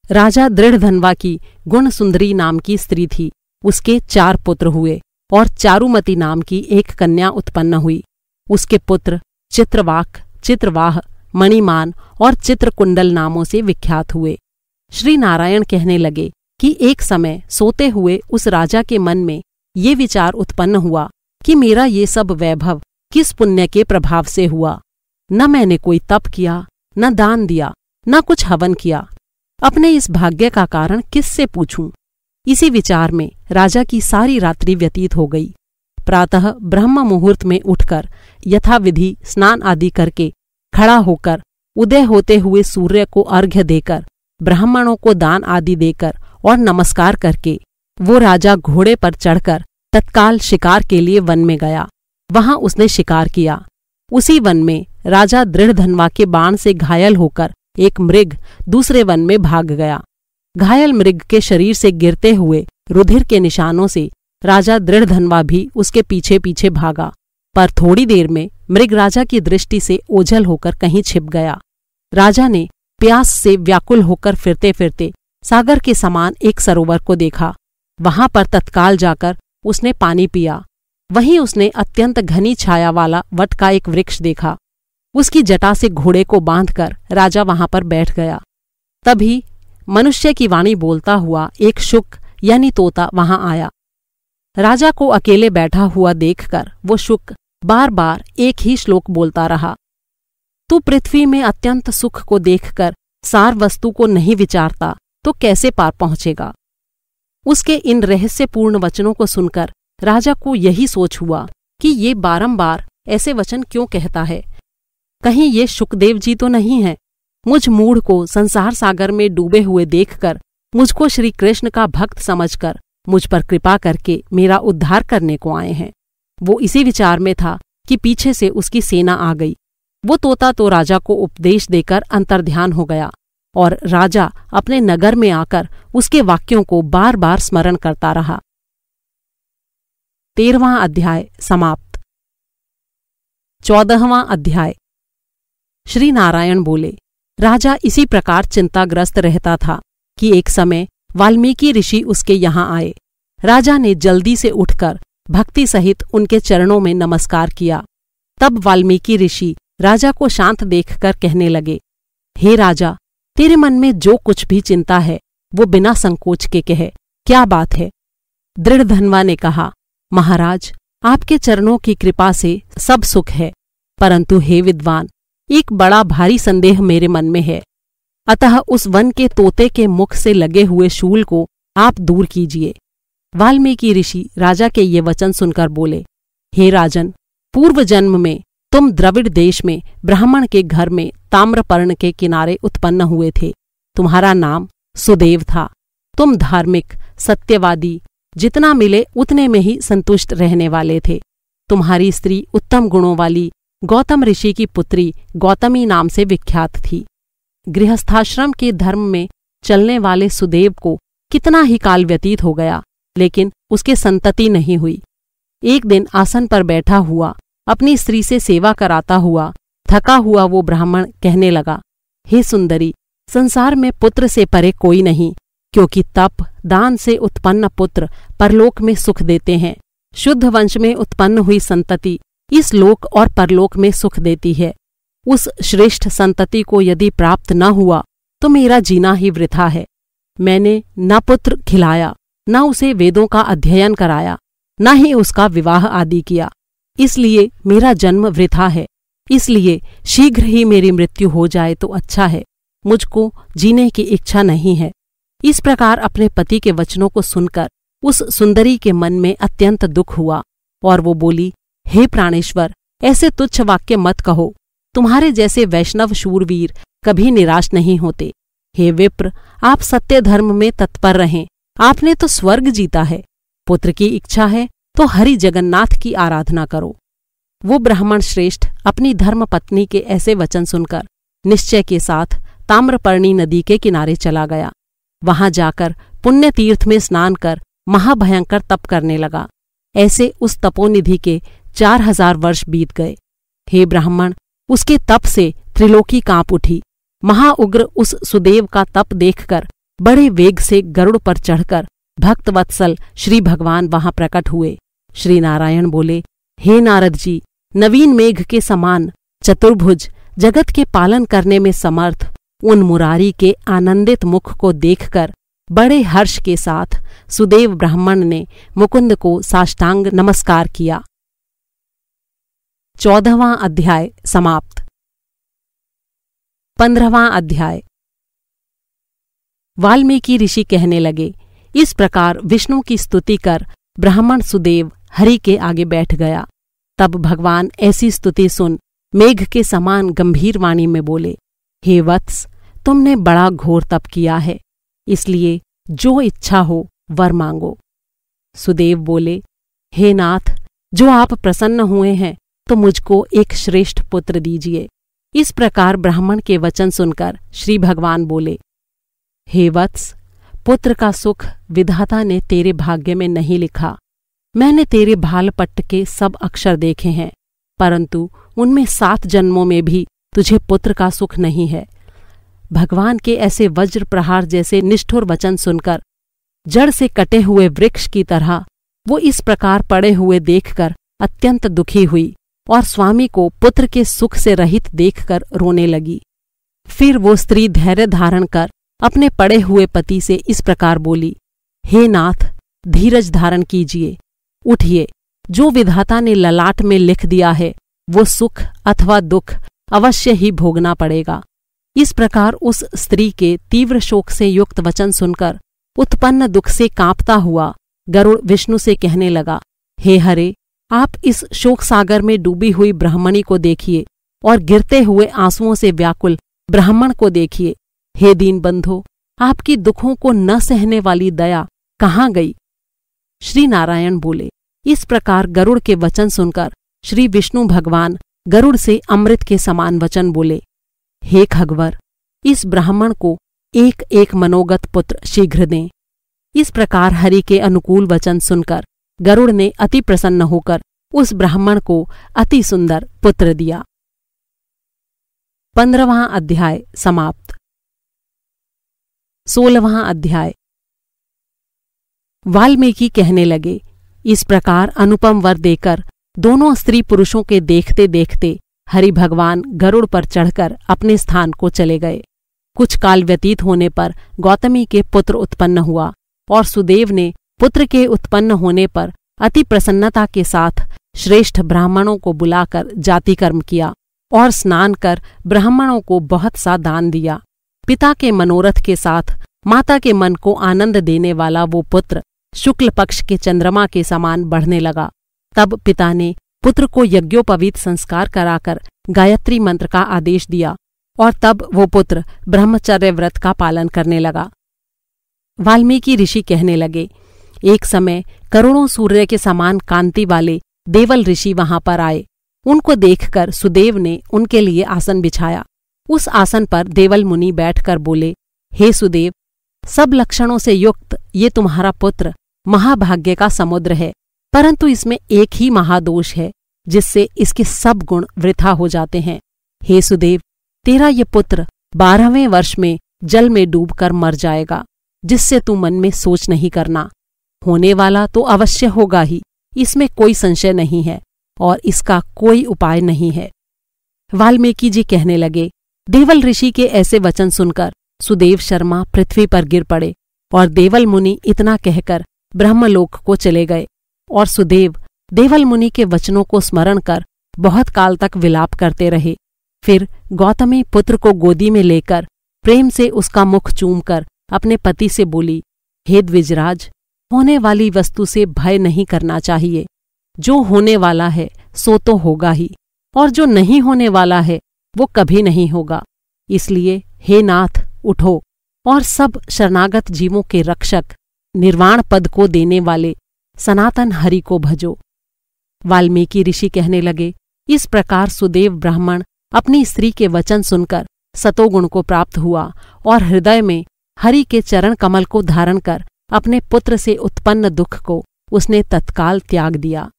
राजा दृढ़धनवा की गुणसुंदरी नाम की स्त्री थी। उसके 4 पुत्र हुए और चारुमती नाम की एक कन्या उत्पन्न हुई। उसके पुत्र चित्रवाक, चित्रवाह, मणिमान और चित्रकुंडल नामों से विख्यात हुए। श्री नारायण कहने लगे कि एक समय सोते हुए उस राजा के मन में ये विचार उत्पन्न हुआ कि मेरा ये सब वैभव किस पुण्य के प्रभाव से हुआ। न मैंने कोई तप किया, न दान दिया, न कुछ हवन किया। अपने इस भाग्य का कारण किससे पूछूं? इसी विचार में राजा की सारी रात्रि व्यतीत हो गई। प्रातः ब्रह्म मुहूर्त में उठकर यथाविधि स्नान आदि करके खड़ा होकर उदय होते हुए सूर्य को अर्घ्य देकर ब्राह्मणों को दान आदि देकर और नमस्कार करके वो राजा घोड़े पर चढ़कर तत्काल शिकार के लिए वन में गया। वहां उसने शिकार किया। उसी वन में राजा दृढ़धनवा के बाण से घायल होकर एक मृग दूसरे वन में भाग गया। घायल मृग के शरीर से गिरते हुए रुधिर के निशानों से राजा दृढ़धनवा भी उसके पीछे पीछे भागा, पर थोड़ी देर में मृग राजा की दृष्टि से ओझल होकर कहीं छिप गया। राजा ने प्यास से व्याकुल होकर फिरते फिरते सागर के समान एक सरोवर को देखा। वहां पर तत्काल जाकर उसने पानी पिया। वहीं उसने अत्यंत घनी छाया वाला वट का एक वृक्ष देखा। उसकी जटा से घोड़े को बांधकर राजा वहां पर बैठ गया। तभी मनुष्य की वाणी बोलता हुआ एक शुक यानी तोता वहां आया। राजा को अकेले बैठा हुआ देखकर वो शुक बार बार एक ही श्लोक बोलता रहा। तू पृथ्वी में अत्यंत सुख को देखकर सार वस्तु को नहीं विचारता तो कैसे पार पहुंचेगा? उसके इन रहस्यपूर्ण वचनों को सुनकर राजा को यही सोच हुआ कि ये बारंबार ऐसे वचन क्यों कहता है? कहीं ये शुकदेव जी तो नहीं है? मुझ मूढ़ को संसार सागर में डूबे हुए देखकर मुझको श्री कृष्ण का भक्त समझकर मुझ पर कृपा करके मेरा उद्धार करने को आए हैं। वो इसी विचार में था कि पीछे से उसकी सेना आ गई। वो तोता तो राजा को उपदेश देकर अंतर्ध्यान हो गया और राजा अपने नगर में आकर उसके वाक्यों को बार बार स्मरण करता रहा। 13वां अध्याय समाप्त। 14वां अध्याय। श्री नारायण बोले, राजा इसी प्रकार चिंताग्रस्त रहता था कि एक समय वाल्मीकि ऋषि उसके यहाँ आए। राजा ने जल्दी से उठकर भक्ति सहित उनके चरणों में नमस्कार किया। तब वाल्मीकि ऋषि राजा को शांत देखकर कहने लगे, हे राजा, तेरे मन में जो कुछ भी चिंता है वो बिना संकोच के कहे, क्या बात है? दृढ़धनवा ने कहा, महाराज, आपके चरणों की कृपा से सब सुख है, परंतु हे विद्वान, एक बड़ा भारी संदेह मेरे मन में है। अतः उस वन के तोते के मुख से लगे हुए शूल को आप दूर कीजिए। वाल्मीकि ऋषि राजा के ये वचन सुनकर बोले, हे राजन, पूर्व जन्म में तुम द्रविड़ देश में ब्राह्मण के घर में ताम्रपर्ण के किनारे उत्पन्न हुए थे। तुम्हारा नाम सुदेव था। तुम धार्मिक, सत्यवादी, जितना मिले उतने में ही संतुष्ट रहने वाले थे। तुम्हारी स्त्री उत्तम गुणों वाली गौतम ऋषि की पुत्री गौतमी नाम से विख्यात थी। गृहस्थाश्रम के धर्म में चलने वाले सुदेव को कितना ही काल व्यतीत हो गया, लेकिन उसके संतति नहीं हुई। एक दिन आसन पर बैठा हुआ अपनी स्त्री से सेवा कराता हुआ थका हुआ वो ब्राह्मण कहने लगा, हे सुंदरी, संसार में पुत्र से परे कोई नहीं, क्योंकि तप दान से उत्पन्न पुत्र परलोक में सुख देते हैं। शुद्ध वंश में उत्पन्न हुई संतति इस लोक और परलोक में सुख देती है। उस श्रेष्ठ संतति को यदि प्राप्त न हुआ तो मेरा जीना ही वृथा है। मैंने न पुत्र खिलाया, न उसे वेदों का अध्ययन कराया, न ही उसका विवाह आदि किया, इसलिए मेरा जन्म वृथा है। इसलिए शीघ्र ही मेरी मृत्यु हो जाए तो अच्छा है। मुझको जीने की इच्छा नहीं है। इस प्रकार अपने पति के वचनों को सुनकर उस सुंदरी के मन में अत्यंत दुख हुआ और वो बोली, हे प्राणेश्वर, ऐसे तुच्छ वाक्य मत कहो। तुम्हारे जैसे वैष्णव शूरवीर कभी निराश नहीं होते। हे विप्र, आप सत्य धर्म में तत्पर रहें। आपने तो स्वर्ग जीता है। पुत्र की इच्छा है तो हरि जगन्नाथ की आराधना करो। वो ब्राह्मण श्रेष्ठ अपनी धर्म पत्नी के ऐसे वचन सुनकर निश्चय के साथ ताम्रपर्णी नदी के किनारे चला गया। वहां जाकर पुण्य तीर्थ में स्नान कर महाभयंकर तप करने लगा। ऐसे उस तपोनिधि के 4000 वर्ष बीत गए। हे ब्राह्मण, उसके तप से त्रिलोकी कांप उठी। महाउग्र उस सुदेव का तप देखकर बड़े वेग से गरुड़ पर चढ़कर भक्तवत्सल श्री भगवान वहां प्रकट हुए। श्री नारायण बोले, हे नारद जी, नवीन मेघ के समान चतुर्भुज जगत के पालन करने में समर्थ उन मुरारी के आनंदित मुख को देखकर बड़े हर्ष के साथ सुदेव ब्राह्मण ने मुकुंद को साष्टांग नमस्कार किया। 14वां अध्याय समाप्त। 15वां अध्याय। वाल्मीकि ऋषि कहने लगे, इस प्रकार विष्णु की स्तुति कर ब्राह्मण सुदेव हरि के आगे बैठ गया। तब भगवान ऐसी स्तुति सुन मेघ के समान गंभीर वाणी में बोले, हे वत्स, तुमने बड़ा घोर तप किया है, इसलिए जो इच्छा हो वर मांगो। सुदेव बोले, हे नाथ, जो आप प्रसन्न हुए हैं तो मुझको एक श्रेष्ठ पुत्र दीजिए। इस प्रकार ब्राह्मण के वचन सुनकर श्री भगवान बोले, हे वत्स, पुत्र का सुख विधाता ने तेरे भाग्य में नहीं लिखा। मैंने तेरे भालपट्ट के सब अक्षर देखे हैं, परंतु उनमें 7 जन्मों में भी तुझे पुत्र का सुख नहीं है। भगवान के ऐसे वज्र प्रहार जैसे निष्ठुर वचन सुनकर जड़ से कटे हुए वृक्ष की तरह वो इस प्रकार पड़े हुए देखकर अत्यंत दुखी हुई और स्वामी को पुत्र के सुख से रहित देखकर रोने लगी। फिर वो स्त्री धैर्य धारण कर अपने पड़े हुए पति से इस प्रकार बोली, हे नाथ, धीरज धारण कीजिए, उठिए। जो विधाता ने ललाट में लिख दिया है वो सुख अथवा दुख अवश्य ही भोगना पड़ेगा। इस प्रकार उस स्त्री के तीव्र शोक से युक्त वचन सुनकर उत्पन्न दुख से कांपता हुआ गरुड़ विष्णु से कहने लगा, हे हरे, आप इस शोक सागर में डूबी हुई ब्राह्मणी को देखिए और गिरते हुए आंसुओं से व्याकुल ब्राह्मण को देखिए। हे दीनबंधो, आपकी दुखों को न सहने वाली दया कहाँ गई? श्री नारायण बोले, इस प्रकार गरुड़ के वचन सुनकर श्री विष्णु भगवान गरुड़ से अमृत के समान वचन बोले, हे खगवर, इस ब्राह्मण को एक एक मनोगत पुत्र शीघ्र दें। इस प्रकार हरि के अनुकूल वचन सुनकर गरुड़ ने अति प्रसन्न होकर उस ब्राह्मण को अति सुंदर पुत्र दिया। 15वां अध्याय समाप्त। 16वां अध्याय। वाल्मीकि कहने लगे, इस प्रकार अनुपम वर देकर दोनों स्त्री पुरुषों के देखते देखते हरि भगवान गरुड़ पर चढ़कर अपने स्थान को चले गए। कुछ काल व्यतीत होने पर गौतमी के पुत्र उत्पन्न हुआ और सुदेव ने पुत्र के उत्पन्न होने पर अति प्रसन्नता के साथ श्रेष्ठ ब्राह्मणों को बुलाकर जाति कर्म किया और स्नान कर ब्राह्मणों को बहुत सा दान दिया। पिता के मनोरथ के साथ माता के मन को आनंद देने वाला वो पुत्र शुक्ल पक्ष के चंद्रमा के समान बढ़ने लगा। तब पिता ने पुत्र को यज्ञोपवीत संस्कार कराकर गायत्री मंत्र का आदेश दिया और तब वो पुत्र ब्रह्मचर्य व्रत का पालन करने लगा। वाल्मीकि ऋषि कहने लगे, एक समय करोड़ों सूर्य के समान कांति वाले देवल ऋषि वहां पर आए। उनको देखकर सुदेव ने उनके लिए आसन बिछाया। उस आसन पर देवल मुनि बैठकर बोले, हे सुदेव, सब लक्षणों से युक्त ये तुम्हारा पुत्र महाभाग्य का समुद्र है, परंतु इसमें एक ही महादोष है जिससे इसके सब गुण वृथा हो जाते हैं। हे सुदेव, तेरा ये पुत्र 12वें वर्ष में जल में डूबकर मर जाएगा, जिससे तू मन में सोच नहीं करना। होने वाला तो अवश्य होगा ही, इसमें कोई संशय नहीं है और इसका कोई उपाय नहीं है। वाल्मीकि जी कहने लगे, देवल ऋषि के ऐसे वचन सुनकर सुदेव शर्मा पृथ्वी पर गिर पड़े और देवल मुनि इतना कहकर ब्रह्मलोक को चले गए। और सुदेव देवल मुनि के वचनों को स्मरण कर बहुत काल तक विलाप करते रहे। फिर गौतमी पुत्र को गोदी में लेकर प्रेम से उसका मुख चूमकर अपने पति से बोली, हे द्विजराज, होने वाली वस्तु से भय नहीं करना चाहिए। जो होने वाला है सो तो होगा ही, और जो नहीं होने वाला है वो कभी नहीं होगा। इसलिए हे नाथ उठो और सब शरणागत जीवों के रक्षक, निर्वाण पद को देने वाले सनातन हरि को भजो। वाल्मीकि ऋषि कहने लगे, इस प्रकार सुदेव ब्राह्मण अपनी स्त्री के वचन सुनकर सतोगुण को प्राप्त हुआ और हृदय में हरि के चरण कमल को धारण कर अपने पुत्र से उत्पन्न दुख को उसने तत्काल त्याग दिया।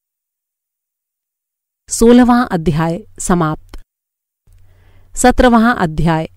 16वां अध्याय समाप्त। 17वां अध्याय।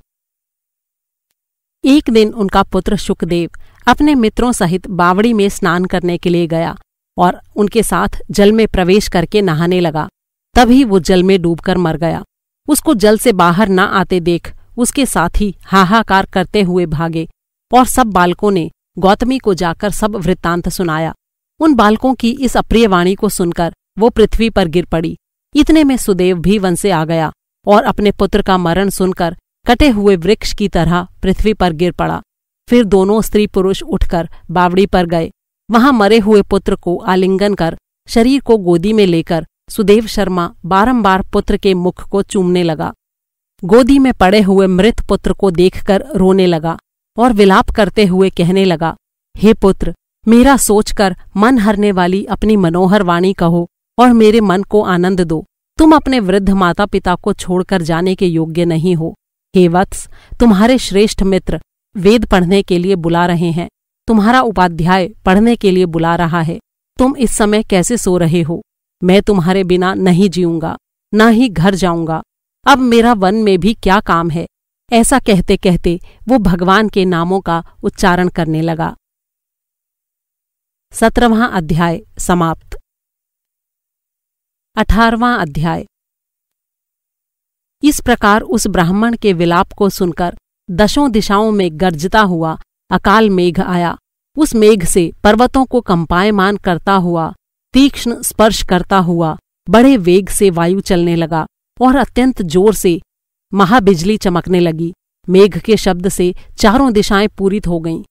एक दिन उनका पुत्र शुकदेव अपने मित्रों सहित बावड़ी में स्नान करने के लिए गया और उनके साथ जल में प्रवेश करके नहाने लगा। तभी वो जल में डूबकर मर गया। उसको जल से बाहर न आते देख उसके साथी हाहाकार करते हुए भागे और सब बालकों ने गौतमी को जाकर सब वृत्तांत सुनाया। उन बालकों की इस अप्रिय वाणी को सुनकर वो पृथ्वी पर गिर पड़ी। इतने में सुदेव भी वन से आ गया और अपने पुत्र का मरण सुनकर कटे हुए वृक्ष की तरह पृथ्वी पर गिर पड़ा। फिर दोनों स्त्री पुरुष उठकर बावड़ी पर गए। वहां मरे हुए पुत्र को आलिंगन कर शरीर को गोदी में लेकर सुदेव शर्मा बारंबार पुत्र के मुख को चूमने लगा। गोदी में पड़े हुए मृत पुत्र को देखकर रोने लगा और विलाप करते हुए कहने लगा, हे पुत्र, मेरा सोचकर मन हरने वाली अपनी मनोहर वाणी कहो और मेरे मन को आनंद दो। तुम अपने वृद्ध माता पिता को छोड़कर जाने के योग्य नहीं हो। हे वत्स, तुम्हारे श्रेष्ठ मित्र वेद पढ़ने के लिए बुला रहे हैं। तुम्हारा उपाध्याय पढ़ने के लिए बुला रहा है। तुम इस समय कैसे सो रहे हो? मैं तुम्हारे बिना नहीं जीऊंगा, न ही घर जाऊंगा। अब मेरा वन में भी क्या काम है? ऐसा कहते कहते वो भगवान के नामों का उच्चारण करने लगा। 17वां अध्याय समाप्त। 18वां अध्याय। इस प्रकार उस ब्राह्मण के विलाप को सुनकर दशों दिशाओं में गर्जता हुआ अकाल मेघ आया। उस मेघ से पर्वतों को कंपायमान करता हुआ, तीक्ष्ण स्पर्श करता हुआ बड़े वेग से वायु चलने लगा और अत्यंत जोर से महाबिजली चमकने लगी। मेघ के शब्द से चारों दिशाएं पूरित हो गईं।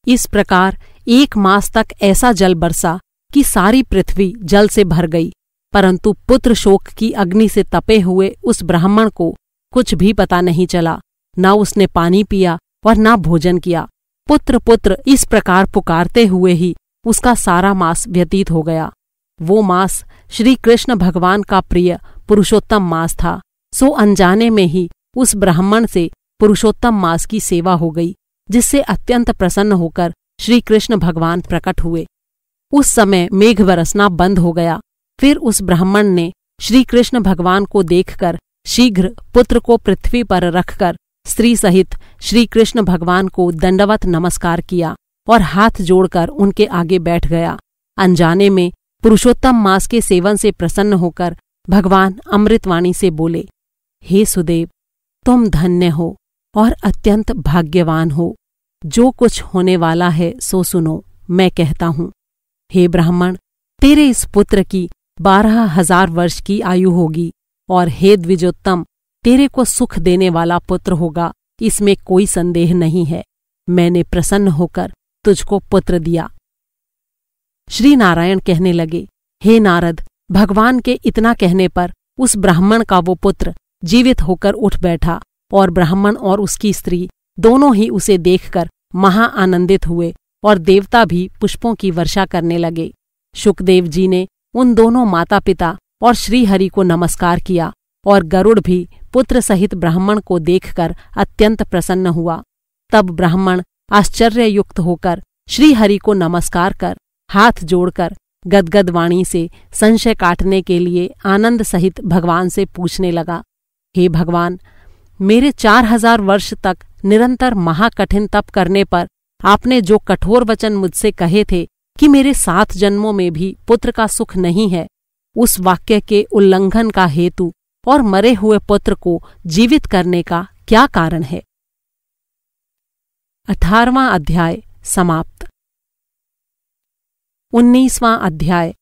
इस प्रकार 1 मास तक ऐसा जल बरसा कि सारी पृथ्वी जल से भर गई। परंतु पुत्र शोक की अग्नि से तपे हुए उस ब्राह्मण को कुछ भी पता नहीं चला। न उसने पानी पिया और न भोजन किया। पुत्र पुत्र इस प्रकार पुकारते हुए ही उसका सारा मास व्यतीत हो गया। वो मास श्री कृष्ण भगवान का प्रिय पुरुषोत्तम मास था। सो अनजाने में ही उस ब्राह्मण से पुरुषोत्तम मास की सेवा हो गई, जिससे अत्यंत प्रसन्न होकर श्री कृष्ण भगवान प्रकट हुए। उस समय मेघ बरसना बंद हो गया। फिर उस ब्राह्मण ने श्री कृष्ण भगवान को देखकर शीघ्र पुत्र को पृथ्वी पर रखकर स्त्री सहित श्री कृष्ण भगवान को दंडवत नमस्कार किया और हाथ जोड़कर उनके आगे बैठ गया। अनजाने में पुरुषोत्तम मास के सेवन से प्रसन्न होकर भगवान अमृतवाणी से बोले, हे सुदेव, तुम धन्य हो और अत्यंत भाग्यवान हो। जो कुछ होने वाला है सो सुनो, मैं कहता हूँ। हे ब्राह्मण, तेरे इस पुत्र की 12,000 वर्ष की आयु होगी और हे द्विजोत्तम, तेरे को सुख देने वाला पुत्र होगा, इसमें कोई संदेह नहीं है। मैंने प्रसन्न होकर तुझको पुत्र दिया। श्री नारायण कहने लगे, हे नारद, भगवान के इतना कहने पर उस ब्राह्मण का वो पुत्र जीवित होकर उठ बैठा और ब्राह्मण और उसकी स्त्री दोनों ही उसे देखकर महा आनंदित हुए और देवता भी पुष्पों की वर्षा करने लगे। शुकदेव जी ने उन दोनों माता पिता और श्रीहरि को नमस्कार किया और गरुड़ भी पुत्र सहित ब्राह्मण को देखकर अत्यंत प्रसन्न हुआ। तब ब्राह्मण आश्चर्ययुक्त होकर श्रीहरि को नमस्कार कर हाथ जोड़कर गदगद वाणी से संशय काटने के लिए आनंद सहित भगवान से पूछने लगा, हे भगवान, मेरे 4000 वर्ष तक निरंतर महाकठिन तप करने पर आपने जो कठोर वचन मुझसे कहे थे कि मेरे 7 जन्मों में भी पुत्र का सुख नहीं है, उस वाक्य के उल्लंघन का हेतु और मरे हुए पुत्र को जीवित करने का क्या कारण है? 18वां अध्याय समाप्त। 19वां अध्याय।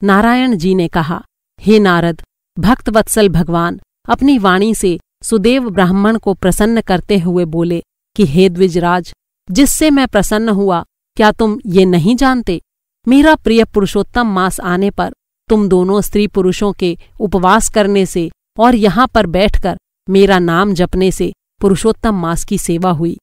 नारायण जी ने कहा, हे नारद, भक्तवत्सल भगवान अपनी वाणी से सुदेव ब्राह्मण को प्रसन्न करते हुए बोले कि हे द्विजराज, जिससे मैं प्रसन्न हुआ क्या तुम ये नहीं जानते? मेरा प्रिय पुरुषोत्तम मास आने पर तुम दोनों स्त्री पुरुषों के उपवास करने से और यहाँ पर बैठकर मेरा नाम जपने से पुरुषोत्तम मास की सेवा हुई।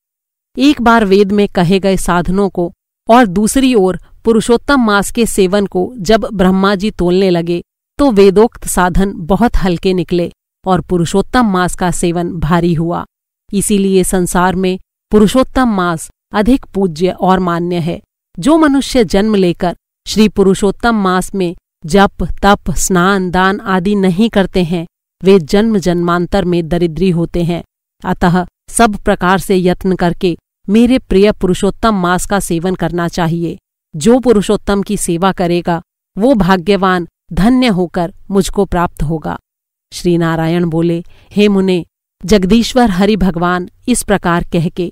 एक बार वेद में कहे गए साधनों को और दूसरी ओर पुरुषोत्तम मास के सेवन को जब ब्रह्मा जी तोलने लगे तो वेदोक्त साधन बहुत हल्के निकले और पुरुषोत्तम मास का सेवन भारी हुआ। इसीलिए संसार में पुरुषोत्तम मास अधिक पूज्य और मान्य है। जो मनुष्य जन्म लेकर श्री पुरुषोत्तम मास में जप तप स्नान दान आदि नहीं करते हैं वे जन्म जन्मांतर में दरिद्री होते हैं। अतः सब प्रकार से यत्न करके मेरे प्रिय पुरुषोत्तम मास का सेवन करना चाहिए। जो पुरुषोत्तम की सेवा करेगा वो भाग्यवान धन्य होकर मुझको प्राप्त होगा। श्री नारायण बोले, हे मुने, जगदीश्वर हरि भगवान इस प्रकार कह के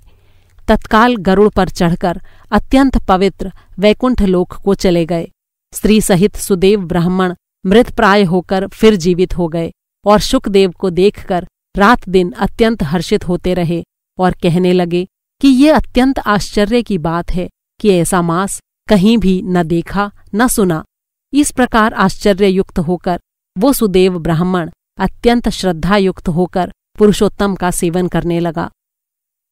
तत्काल गरुड़ पर चढ़कर अत्यंत पवित्र वैकुंठ लोक को चले गए। स्त्री सहित सुदेव ब्राह्मण मृत प्राय होकर फिर जीवित हो गए और शुकदेव को देखकर रात दिन अत्यंत हर्षित होते रहे और कहने लगे कि ये अत्यंत आश्चर्य की बात है कि ऐसा मास कहीं भी न देखा न सुना। इस प्रकार आश्चर्ययुक्त होकर वो सुदेव ब्राह्मण अत्यंत श्रद्धायुक्त होकर पुरुषोत्तम का सेवन करने लगा।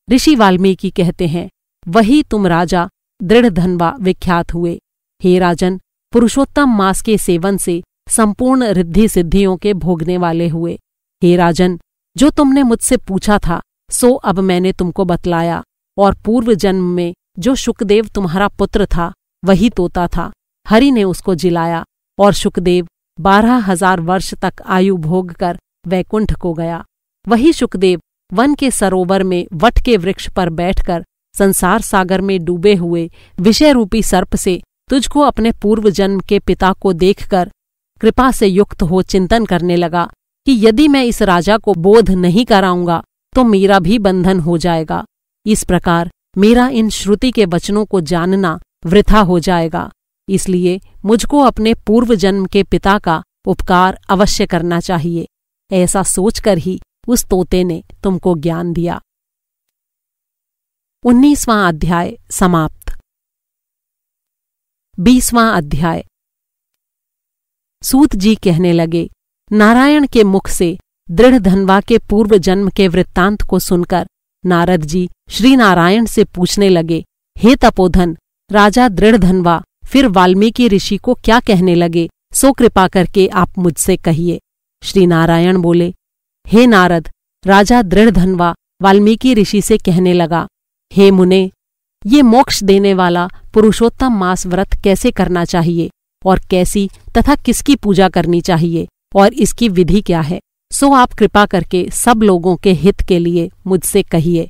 ऋषि वाल्मीकि कहते हैं, वही तुम राजा दृढ़धन्वा विख्यात हुए। हे राजन, पुरुषोत्तम मास के सेवन से संपूर्ण रिद्धि सिद्धियों के भोगने वाले हुए। हे राजन, जो तुमने मुझसे पूछा था सो अब मैंने तुमको बतलाया और पूर्व जन्म में जो शुकदेव तुम्हारा पुत्र था वही तोता था। हरि ने उसको जिलाया और शुकदेव 12,000 वर्ष तक आयु भोग कर वैकुंठ को गया। वही शुकदेव वन के सरोवर में वट के वृक्ष पर बैठकर संसार सागर में डूबे हुए विषय रूपी सर्प से तुझको अपने पूर्व जन्म के पिता को देखकर कृपा से युक्त हो चिंतन करने लगा कि यदि मैं इस राजा को बोध नहीं कराऊंगा तो मेरा भी बंधन हो जाएगा। इस प्रकार मेरा इन श्रुति के वचनों को जानना वृथा हो जाएगा। इसलिए मुझको अपने पूर्व जन्म के पिता का उपकार अवश्य करना चाहिए। ऐसा सोचकर ही उस तोते ने तुमको ज्ञान दिया। 19वां अध्याय समाप्त। 20वां अध्याय। सूत जी कहने लगे, नारायण के मुख से दृढ़धन्वा के पूर्व जन्म के वृत्तांत को सुनकर नारद जी श्री नारायण से पूछने लगे, हे तपोधन, राजा दृढ़धन्वा फिर वाल्मीकि ऋषि को क्या कहने लगे सो कृपा करके आप मुझसे कहिए। श्री नारायण बोले, हे नारद, राजा दृढ़धन्वा वाल्मीकि ऋषि से कहने लगा, हे मुने, ये मोक्ष देने वाला पुरुषोत्तम मास व्रत कैसे करना चाहिए और कैसी तथा किसकी पूजा करनी चाहिए और इसकी विधि क्या है, सो आप कृपा करके सब लोगों के हित के लिए मुझसे कहिए।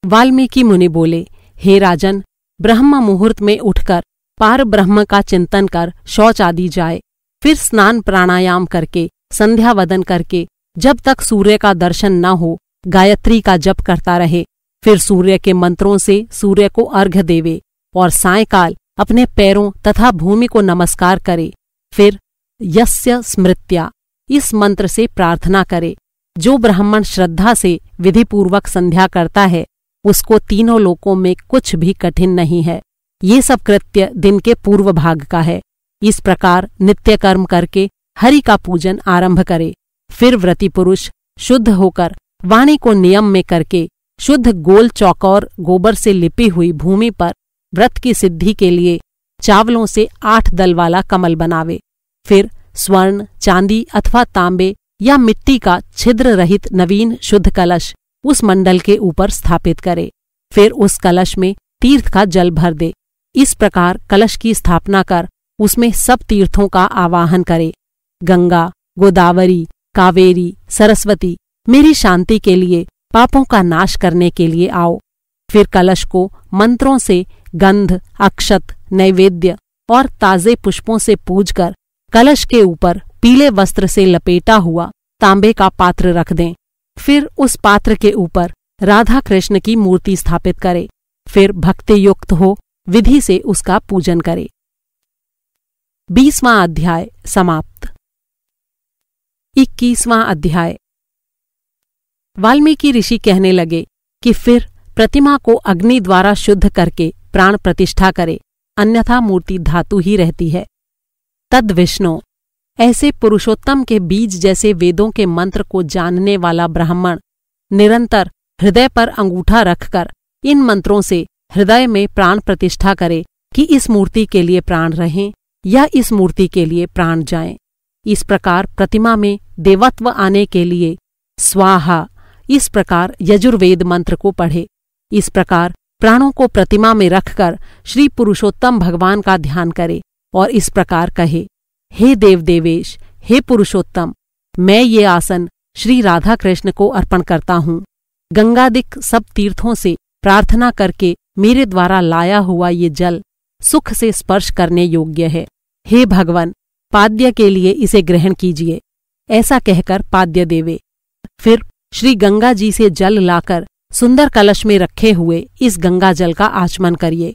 वाल्मीकि मुनि बोले, हे राजन, ब्रह्म मुहूर्त में उठकर पार ब्रह्म का चिंतन कर शौच आदि जाए, फिर स्नान प्राणायाम करके संध्या वदन करके जब तक सूर्य का दर्शन न हो गायत्री का जप करता रहे, फिर सूर्य के मंत्रों से सूर्य को अर्घ्य देवे और सायंकाल अपने पैरों तथा भूमि को नमस्कार करे। फिर यस्य स्मृत्या इस मंत्र से प्रार्थना करे। जो ब्राह्मण श्रद्धा से विधिपूर्वक संध्या करता है उसको तीनों लोकों में कुछ भी कठिन नहीं है। ये सब कृत्य दिन के पूर्व भाग का है। इस प्रकार नित्य कर्म करके हरि का पूजन आरंभ करे। फिर व्रती पुरुष शुद्ध होकर वाणी को नियम में करके शुद्ध गोल चौकोर गोबर से लिपी हुई भूमि पर व्रत की सिद्धि के लिए चावलों से 8 दल वाला कमल बनावे। फिर स्वर्ण, चांदी अथवा तांबे या मिट्टी का छिद्र रहित नवीन शुद्ध कलश उस मंडल के ऊपर स्थापित करे। फिर उस कलश में तीर्थ का जल भर दे। इस प्रकार कलश की स्थापना कर उसमें सब तीर्थों का आवाहन करे। गंगा, गोदावरी, कावेरी, सरस्वती मेरी शांति के लिए, पापों का नाश करने के लिए आओ। फिर कलश को मंत्रों से गंध, अक्षत, नैवेद्य और ताजे पुष्पों से पूजकर कलश के ऊपर पीले वस्त्र से लपेटा हुआ तांबे का पात्र रख दें। फिर उस पात्र के ऊपर राधा कृष्ण की मूर्ति स्थापित करे। फिर भक्ति युक्त हो विधि से उसका पूजन करे। 20वां अध्याय समाप्त। 21वां अध्याय। वाल्मीकि ऋषि कहने लगे कि फिर प्रतिमा को अग्नि द्वारा शुद्ध करके प्राण प्रतिष्ठा करे अन्यथा मूर्ति धातु ही रहती है। तद विष्णु, ऐसे पुरुषोत्तम के बीज जैसे वेदों के मंत्र को जानने वाला ब्राह्मण निरंतर हृदय पर अंगूठा रखकर इन मंत्रों से हृदय में प्राण प्रतिष्ठा करे कि इस मूर्ति के लिए प्राण रहें या इस मूर्ति के लिए प्राण जाएं। इस प्रकार प्रतिमा में देवत्व आने के लिए स्वाहा इस प्रकार यजुर्वेद मंत्र को पढ़े। इस प्रकार प्राणों को प्रतिमा में रखकर श्री पुरुषोत्तम भगवान का ध्यान करे और इस प्रकार कहे, हे देवदेवेश, हे पुरुषोत्तम, मैं ये आसन श्री राधा कृष्ण को अर्पण करता हूँ। गंगादिक सब तीर्थों से प्रार्थना करके मेरे द्वारा लाया हुआ ये जल सुख से स्पर्श करने योग्य है। हे भगवान, पाद्य के लिए इसे ग्रहण कीजिए। ऐसा कहकर पाद्य देवे। फिर श्री गंगा जी से जल लाकर सुंदर कलश में रखे हुए इस गंगा जल का आचमन करिए।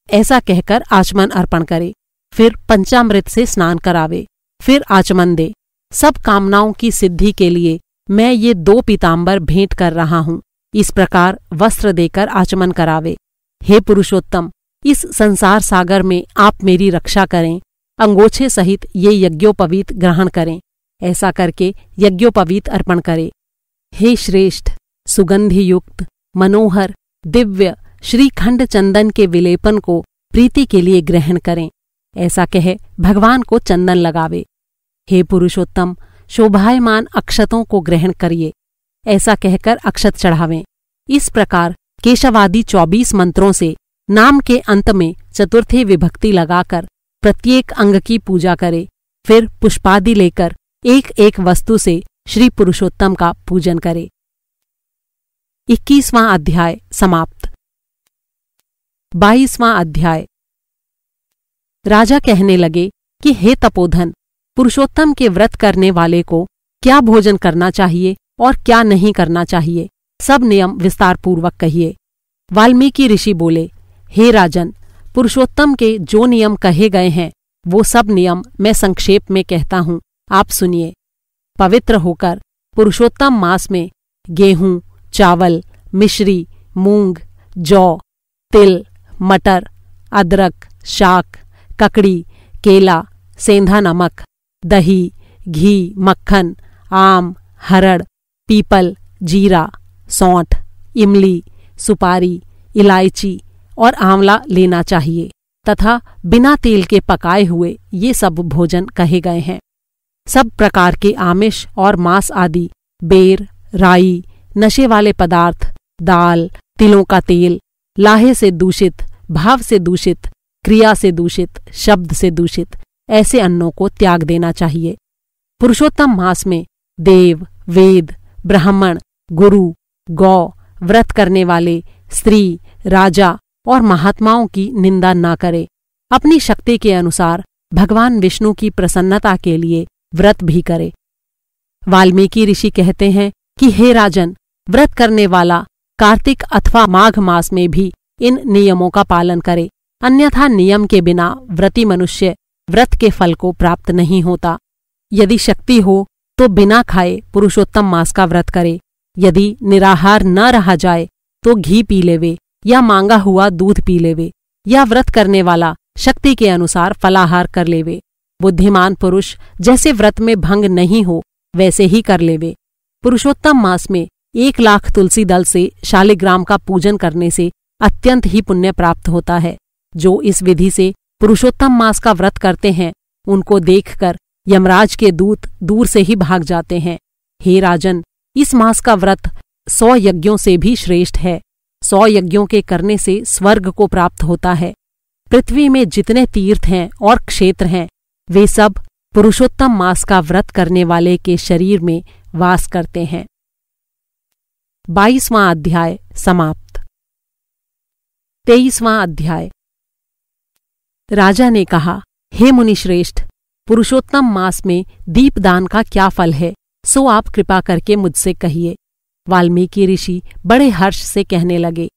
ऐसा कहकर आचमन अर्पण करे। फिर पंचामृत से स्नान करावे। फिर आचमन दे। सब कामनाओं की सिद्धि के लिए मैं ये 2 पीताम्बर भेंट कर रहा हूँ। इस प्रकार वस्त्र देकर आचमन करावे। हे पुरुषोत्तम, इस संसार सागर में आप मेरी रक्षा करें। अंगोछे सहित ये यज्ञोपवीत ग्रहण करें। ऐसा करके यज्ञोपवीत अर्पण करे। हे श्रेष्ठ, सुगंधि युक्त मनोहर दिव्य श्रीखंड चंदन के विलेपन को प्रीति के लिए ग्रहण करें। ऐसा कहे भगवान को चंदन लगावे। हे पुरुषोत्तम, शोभायमान अक्षतों को ग्रहण करिए। ऐसा कहकर अक्षत चढ़ावें। इस प्रकार केशवादि 24 मंत्रों से नाम के अंत में चतुर्थी विभक्ति लगाकर प्रत्येक अंग की पूजा करे। फिर पुष्पादि लेकर एक एक वस्तु से श्री पुरुषोत्तम का पूजन करे। 21वां अध्याय समाप्त। 22वां अध्याय। राजा कहने लगे कि हे तपोधन, पुरुषोत्तम के व्रत करने वाले को क्या भोजन करना चाहिए और क्या नहीं करना चाहिए, सब नियम विस्तार पूर्वक कहिए। वाल्मीकि ऋषि बोले, हे राजन, पुरुषोत्तम के जो नियम कहे गए हैं वो सब नियम मैं संक्षेप में कहता हूँ, आप सुनिए। पवित्र होकर पुरुषोत्तम मास में गेहूं, चावल, मिश्री, मूंग, जौ, तिल, मटर, अदरक, शाक, ककड़ी, केला, सेंधा नमक, दही, घी, मक्खन, आम, हरड़, पीपल, जीरा, सौंठ, इमली, सुपारी, इलायची और आंवला लेना चाहिए तथा बिना तेल के पकाए हुए ये सब भोजन कहे गए हैं। सब प्रकार के आमिष और मांस आदि, बेर, राई, नशे वाले पदार्थ, दाल, तिलों का तेल, लाहे से दूषित, भाव से दूषित, क्रिया से दूषित, शब्द से दूषित ऐसे अन्नों को त्याग देना चाहिए। पुरुषोत्तम मास में देव, वेद, ब्राह्मण, गुरु, गौ, व्रत करने वाले, स्त्री, राजा और महात्माओं की निंदा न करे। अपनी शक्ति के अनुसार भगवान विष्णु की प्रसन्नता के लिए व्रत भी करे। वाल्मीकि ऋषि कहते हैं कि हे राजन, व्रत करने वाला कार्तिक अथवा माघ मास में भी इन नियमों का पालन करे, अन्यथा नियम के बिना व्रती मनुष्य व्रत के फल को प्राप्त नहीं होता। यदि शक्ति हो तो बिना खाए पुरुषोत्तम मास का व्रत करे। यदि निराहार न रहा जाए तो घी पी लेवे या मांगा हुआ दूध पी लेवे, या व्रत करने वाला शक्ति के अनुसार फलाहार कर लेवे। बुद्धिमान पुरुष जैसे व्रत में भंग नहीं हो वैसे ही कर लेवे। पुरुषोत्तम मास में 1,00,000 तुलसी दल से शालिग्राम का पूजन करने से अत्यंत ही पुण्य प्राप्त होता है। जो इस विधि से पुरुषोत्तम मास का व्रत करते हैं उनको देखकर यमराज के दूत दूर से ही भाग जाते हैं। हे राजन, इस मास का व्रत 100 यज्ञों से भी श्रेष्ठ है। 100 यज्ञों के करने से स्वर्ग को प्राप्त होता है। पृथ्वी में जितने तीर्थ हैं और क्षेत्र हैं वे सब पुरुषोत्तम मास का व्रत करने वाले के शरीर में वास करते हैं। 22वां अध्याय समाप्त। 23वां अध्याय। राजा ने कहा, हे मुनिश्रेष्ठ, पुरुषोत्तम मास में दीपदान का क्या फल है, सो आप कृपा करके मुझसे कहिए। वाल्मीकि ऋषि बड़े हर्ष से कहने लगे,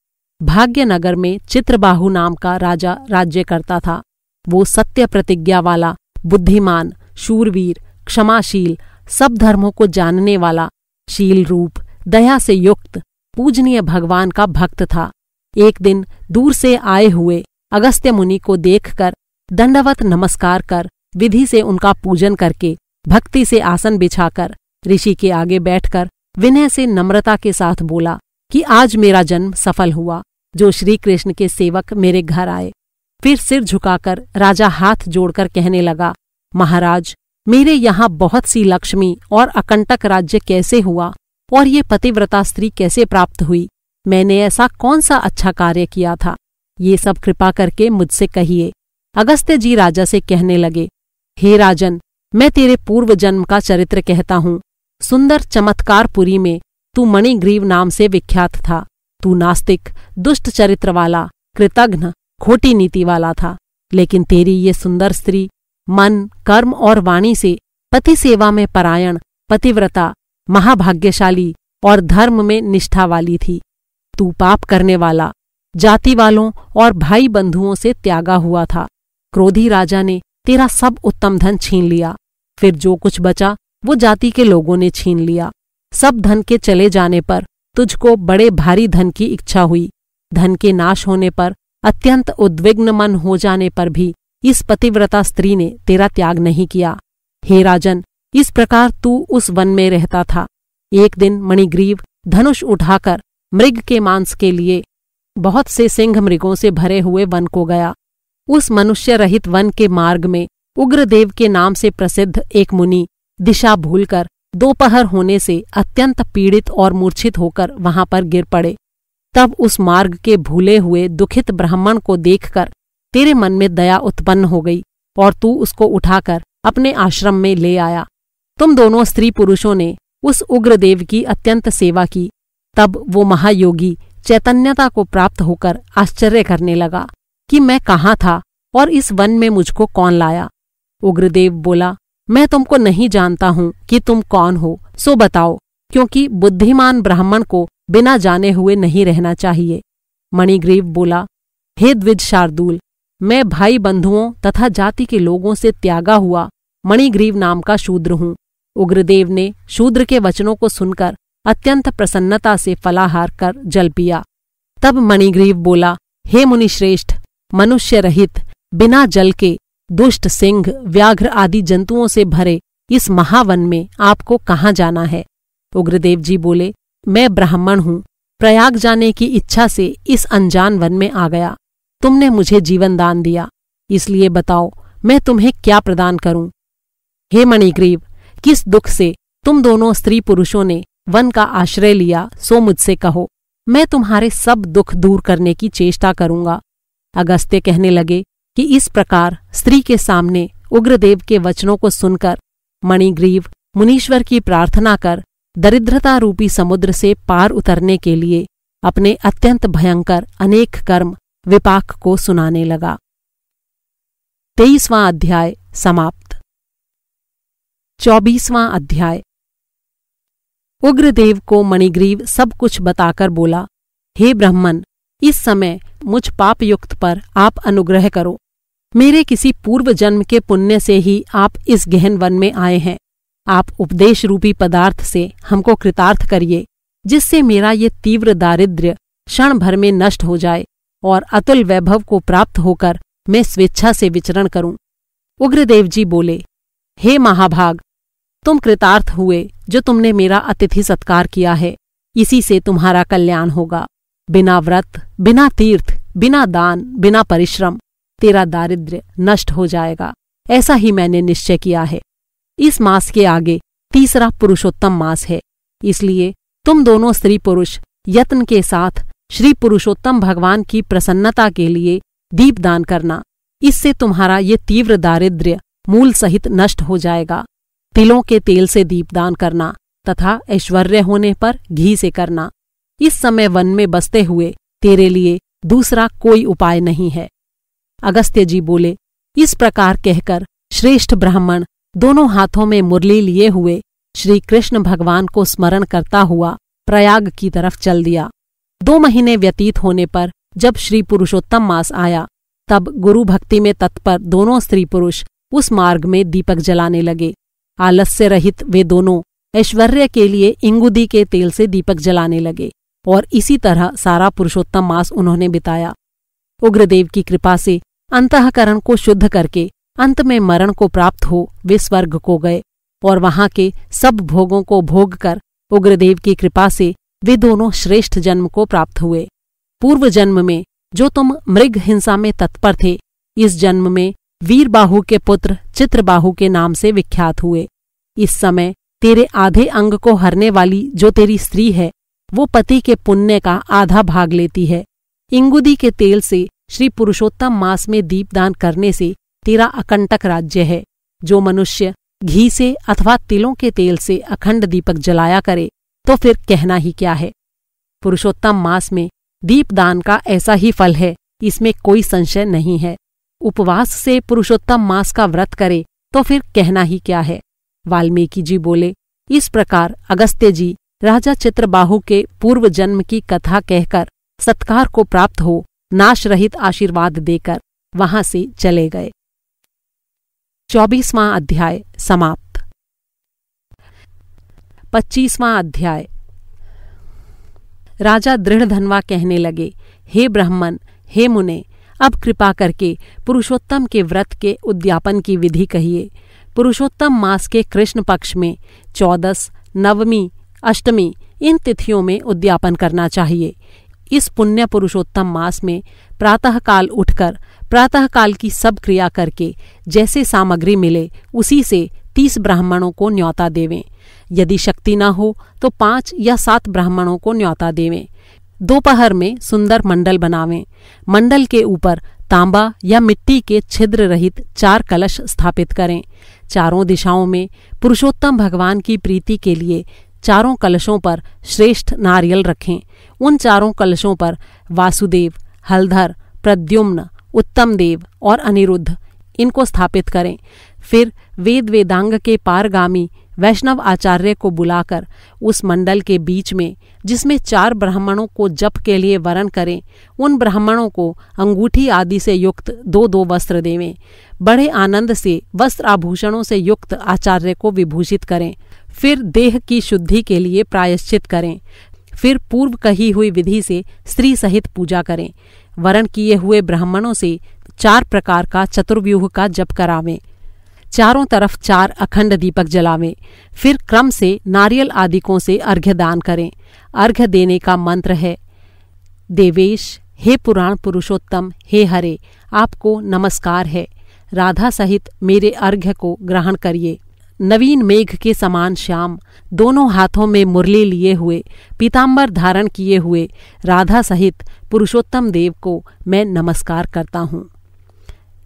भाग्यनगर में चित्रबाहु नाम का राजा राज्य करता था। वो सत्य प्रतिज्ञा वाला, बुद्धिमान, शूरवीर, क्षमाशील, सब धर्मों को जानने वाला, शील रूप, दया से युक्त, पूजनीय भगवान का भक्त था। एक दिन दूर से आए हुए अगस्त्य मुनि को देखकर दंडवत नमस्कार कर विधि से उनका पूजन करके भक्ति से आसन बिछाकर ऋषि के आगे बैठकर विनय से नम्रता के साथ बोला कि आज मेरा जन्म सफल हुआ जो श्री कृष्ण के सेवक मेरे घर आए। फिर सिर झुकाकर राजा हाथ जोड़कर कहने लगा, महाराज, मेरे यहाँ बहुत सी लक्ष्मी और अकंटक राज्य कैसे हुआ और ये पतिव्रता स्त्री कैसे प्राप्त हुई? मैंने ऐसा कौन सा अच्छा कार्य किया था? ये सब कृपा करके मुझसे कहिए। अगस्त्य जी राजा से कहने लगे, हे राजन, मैं तेरे पूर्व जन्म का चरित्र कहता हूँ। सुंदर चमत्कारपुरी में तू मणिग्रीव नाम से विख्यात था। तू नास्तिक, दुष्ट चरित्र वाला, कृतघ्न, खोटी नीति वाला था। लेकिन तेरी ये सुंदर स्त्री मन, कर्म और वाणी से पति सेवा में परायण, पतिव्रता, महाभाग्यशाली और धर्म में निष्ठा वाली थी। तू पाप करने वाला, जाति वालों और भाई बंधुओं से त्यागा हुआ था। क्रोधी राजा ने तेरा सब उत्तम धन छीन लिया। फिर जो कुछ बचा वो जाति के लोगों ने छीन लिया। सब धन के चले जाने पर तुझको बड़े भारी धन की इच्छा हुई। धन के नाश होने पर, अत्यंत उद्विग्न मन हो जाने पर भी इस पतिव्रता स्त्री ने तेरा त्याग नहीं किया। हे राजन, इस प्रकार तू उस वन में रहता था। एक दिन मणिग्रीव धनुष उठाकर मृग के मांस के लिए बहुत से सिंह मृगों से भरे हुए वन को गया। उस मनुष्य रहित वन के मार्ग में उग्रदेव के नाम से प्रसिद्ध एक मुनि दिशा भूलकर दोपहर होने से अत्यंत पीड़ित और मूर्छित होकर वहां पर गिर पड़े। तब उस मार्ग के भूले हुए दुखित ब्राह्मण को देखकर तेरे मन में दया उत्पन्न हो गई और तू उसको उठाकर अपने आश्रम में ले आया। तुम दोनों स्त्री पुरुषों ने उस उग्रदेव की अत्यंत सेवा की। तब वो महायोगी चैतन्यता को प्राप्त होकर आश्चर्य करने लगा कि मैं कहाँ था और इस वन में मुझको कौन लाया। उग्रदेव बोला, मैं तुमको नहीं जानता हूँ कि तुम कौन हो, सो बताओ, क्योंकि बुद्धिमान ब्राह्मण को बिना जाने हुए नहीं रहना चाहिए। मणिग्रीव बोला, हे द्विज शार्दूल, मैं भाई बंधुओं तथा जाति के लोगों से त्यागा हुआ मणिग्रीव नाम का शूद्र हूँ। उग्रदेव ने शूद्र के वचनों को सुनकर अत्यंत प्रसन्नता से फलाहार कर जल पिया। तब मणिग्रीव बोला, हे मुनिश्रेष्ठ, मनुष्य रहित, बिना जल के, दुष्ट सिंह, व्याघ्र आदि जंतुओं से भरे इस महावन में आपको कहाँ जाना है? उग्रदेव जी बोले, मैं ब्राह्मण हूँ, प्रयाग जाने की इच्छा से इस अनजान वन में आ गया। तुमने मुझे जीवन दान दिया, इसलिए बताओ मैं तुम्हें क्या प्रदान करूं? हे मणिग्रीव, किस दुख से तुम दोनों स्त्री पुरुषों ने वन का आश्रय लिया, सो मुझसे कहो, मैं तुम्हारे सब दुख दूर करने की चेष्टा करूंगा। अगस्त्य कहने लगे कि इस प्रकार स्त्री के सामने उग्रदेव के वचनों को सुनकर मणिग्रीव मुनीश्वर की प्रार्थना कर दरिद्रता रूपी समुद्र से पार उतरने के लिए अपने अत्यंत भयंकर अनेक कर्म विपाक को सुनाने लगा। 23वां अध्याय समाप्त। 24वां अध्याय। उग्रदेव को मणिग्रीव सब कुछ बताकर बोला, हे ब्राह्मण, इस समय मुझ पापयुक्त पर आप अनुग्रह करो। मेरे किसी पूर्व जन्म के पुण्य से ही आप इस गहन वन में आए हैं। आप उपदेश रूपी पदार्थ से हमको कृतार्थ करिए, जिससे मेरा ये तीव्र दारिद्र्य क्षण भर में नष्ट हो जाए और अतुल वैभव को प्राप्त होकर मैं स्वेच्छा से विचरण करूं। उग्रदेव जी बोले, हे महाभाग, तुम कृतार्थ हुए जो तुमने मेरा अतिथि सत्कार किया है, इसी से तुम्हारा कल्याण होगा। बिना व्रत, बिना तीर्थ, बिना दान, बिना परिश्रम तेरा दारिद्र्य नष्ट हो जाएगा, ऐसा ही मैंने निश्चय किया है। इस मास के आगे तीसरा पुरुषोत्तम मास है, इसलिए तुम दोनों स्त्री पुरुष यत्न के साथ श्री पुरुषोत्तम भगवान की प्रसन्नता के लिए दीपदान करना। इससे तुम्हारा ये तीव्र दारिद्र्य मूल सहित नष्ट हो जाएगा। तिलों के तेल से दीपदान करना तथा ऐश्वर्य होने पर घी से करना। इस समय वन में बसते हुए तेरे लिए दूसरा कोई उपाय नहीं है। अगस्त्य जी बोले, इस प्रकार कहकर श्रेष्ठ ब्राह्मण दोनों हाथों में मुरली लिए हुए श्री कृष्ण भगवान को स्मरण करता हुआ प्रयाग की तरफ चल दिया। 2 महीने व्यतीत होने पर जब श्री पुरुषोत्तम मास आया, तब गुरु भक्ति में तत्पर दोनों स्त्री पुरुष उस मार्ग में दीपक जलाने लगे। आलस्य रहित वे दोनों ऐश्वर्य के लिए इंगुदी के तेल से दीपक जलाने लगे और इसी तरह सारा पुरुषोत्तम मास उन्होंने बिताया। उग्रदेव की कृपा से अंतःकरण को शुद्ध करके अंत में मरण को प्राप्त हो वे स्वर्ग को गए और वहां के सब भोगों को भोग कर उग्रदेव की कृपा से वे दोनों श्रेष्ठ जन्म को प्राप्त हुए। पूर्व जन्म में जो तुम मृग हिंसा में तत्पर थे, इस जन्म में वीरबाहु के पुत्र चित्रबाहु के नाम से विख्यात हुए। इस समय तेरे आधे अंग को हरने वाली जो तेरी स्त्री है, वो पति के पुण्य का आधा भाग लेती है। इंगुदी के तेल से श्री पुरुषोत्तम मास में दीपदान करने से तेरा अकंटक राज्य है। जो मनुष्य घी से अथवा तिलों के तेल से अखंड दीपक जलाया करे तो फिर कहना ही क्या है। पुरुषोत्तम मास में दीपदान का ऐसा ही फल है, इसमें कोई संशय नहीं है। उपवास से पुरुषोत्तम मास का व्रत करे तो फिर कहना ही क्या है। वाल्मीकि जी बोले, इस प्रकार अगस्त्य जी राजा चित्रबाहु के पूर्व जन्म की कथा कहकर सत्कार को प्राप्त हो नाश रहित आशीर्वाद देकर वहां से चले गए। 24वां अध्याय समाप्त। 25वां अध्याय। राजा दृढ़धनवा कहने लगे, हे ब्राह्मण, हे मुने, अब कृपा करके पुरुषोत्तम के व्रत के उद्यापन की विधि कहिए। पुरुषोत्तम मास के कृष्ण पक्ष में 14, नवमी, अष्टमी इन तिथियों में उद्यापन करना चाहिए। इस पुण्य पुरुषोत्तम मास में प्रातःकाल उठकर प्रातःकाल की सब क्रिया करके जैसे सामग्री मिले उसी से 30 ब्राह्मणों को न्योता देवें। यदि शक्ति न हो तो 5 या 7 ब्राह्मणों को न्योता देवें। दोपहर में सुंदर मंडल बनावें। मंडल के ऊपर तांबा या मिट्टी के छिद्र रहित 4 कलश स्थापित करें। चारों दिशाओं में पुरुषोत्तम भगवान की प्रीति के लिए चारों कलशों पर श्रेष्ठ नारियल रखें। उन चारों कलशों पर वासुदेव, हलधर, प्रद्युम्न, उत्तम देव और अनिरुद्ध इनको स्थापित करें। फिर वेद वेदांग के पारगामी वैष्णव आचार्य को बुलाकर उस मंडल के बीच में, जिसमें 4 ब्राह्मणों को जप के लिए वरण करें, उन ब्राह्मणों को अंगूठी आदि से युक्त 2-2 वस्त्र देवें। बड़े आनंद से वस्त्र आभूषणों से युक्त आचार्य को विभूषित करें। फिर देह की शुद्धि के लिए प्रायश्चित करें। फिर पूर्व कही हुई विधि से स्त्री सहित पूजा करें। वरण किए हुए ब्राह्मणों से 4 प्रकार का चतुर्व्यूह का जप करावें। चारों तरफ 4 अखंड दीपक जलावें। फिर क्रम से नारियल आदिकों से अर्घ्य दान करें। अर्घ्य देने का मंत्र है, देवेश, हे पुराण पुरुषोत्तम, हे हरे, आपको नमस्कार है। राधा सहित मेरे अर्घ्य को ग्रहण करिए। नवीन मेघ के समान श्याम, दोनों हाथों में मुरली लिए हुए, पीताम्बर धारण किए हुए राधा सहित पुरुषोत्तम देव को मैं नमस्कार करता हूँ।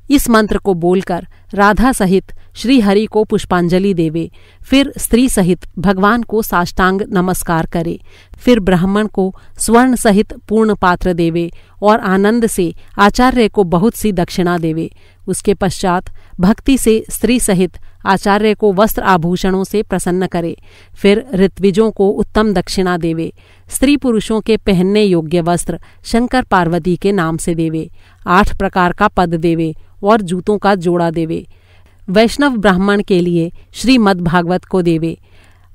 इस मंत्र को बोलकर राधा सहित श्री हरि को पुष्पांजलि देवे। फिर स्त्री सहित भगवान को साष्टांग नमस्कार करे। फिर ब्राह्मण को स्वर्ण सहित पूर्ण पात्र देवे और आनंद से आचार्य को बहुत सी दक्षिणा देवे। उसके पश्चात भक्ति से स्त्री सहित आचार्य को वस्त्र आभूषणों से प्रसन्न करे। फिर ऋत्विजों को उत्तम दक्षिणा देवे। स्त्री पुरुषों के पहनने योग्य वस्त्र शंकर पार्वती के नाम से देवे। 8 प्रकार का पद देवे और जूतों का जोड़ा देवे। वैष्णव ब्राह्मण के लिए श्रीमद् भागवत को देवे।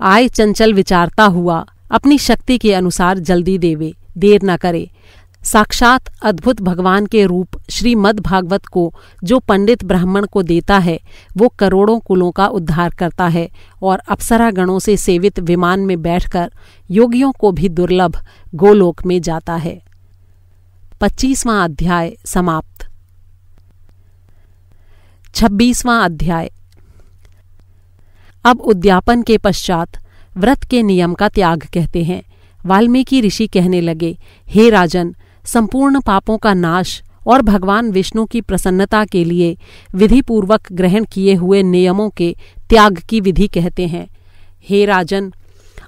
आय चंचल विचारता हुआ अपनी शक्ति के अनुसार जल्दी देवे, देर न करे। साक्षात अद्भुत भगवान के रूप श्रीमद् भागवत को जो पंडित ब्राह्मण को देता है, वो करोड़ों कुलों का उद्धार करता है और अप्सरा गणों से सेवित विमान में बैठकर योगियों को भी दुर्लभ गोलोक में जाता है। 25वां अध्याय समाप्त। 26वां अध्याय। अब उद्यापन के पश्चात व्रत के नियम का त्याग कहते हैं। वाल्मीकि ऋषि कहने लगे, हे राजन, संपूर्ण पापों का नाश और भगवान विष्णु की प्रसन्नता के लिए विधिपूर्वक ग्रहण किए हुए नियमों के त्याग की विधि कहते हैं। हे राजन,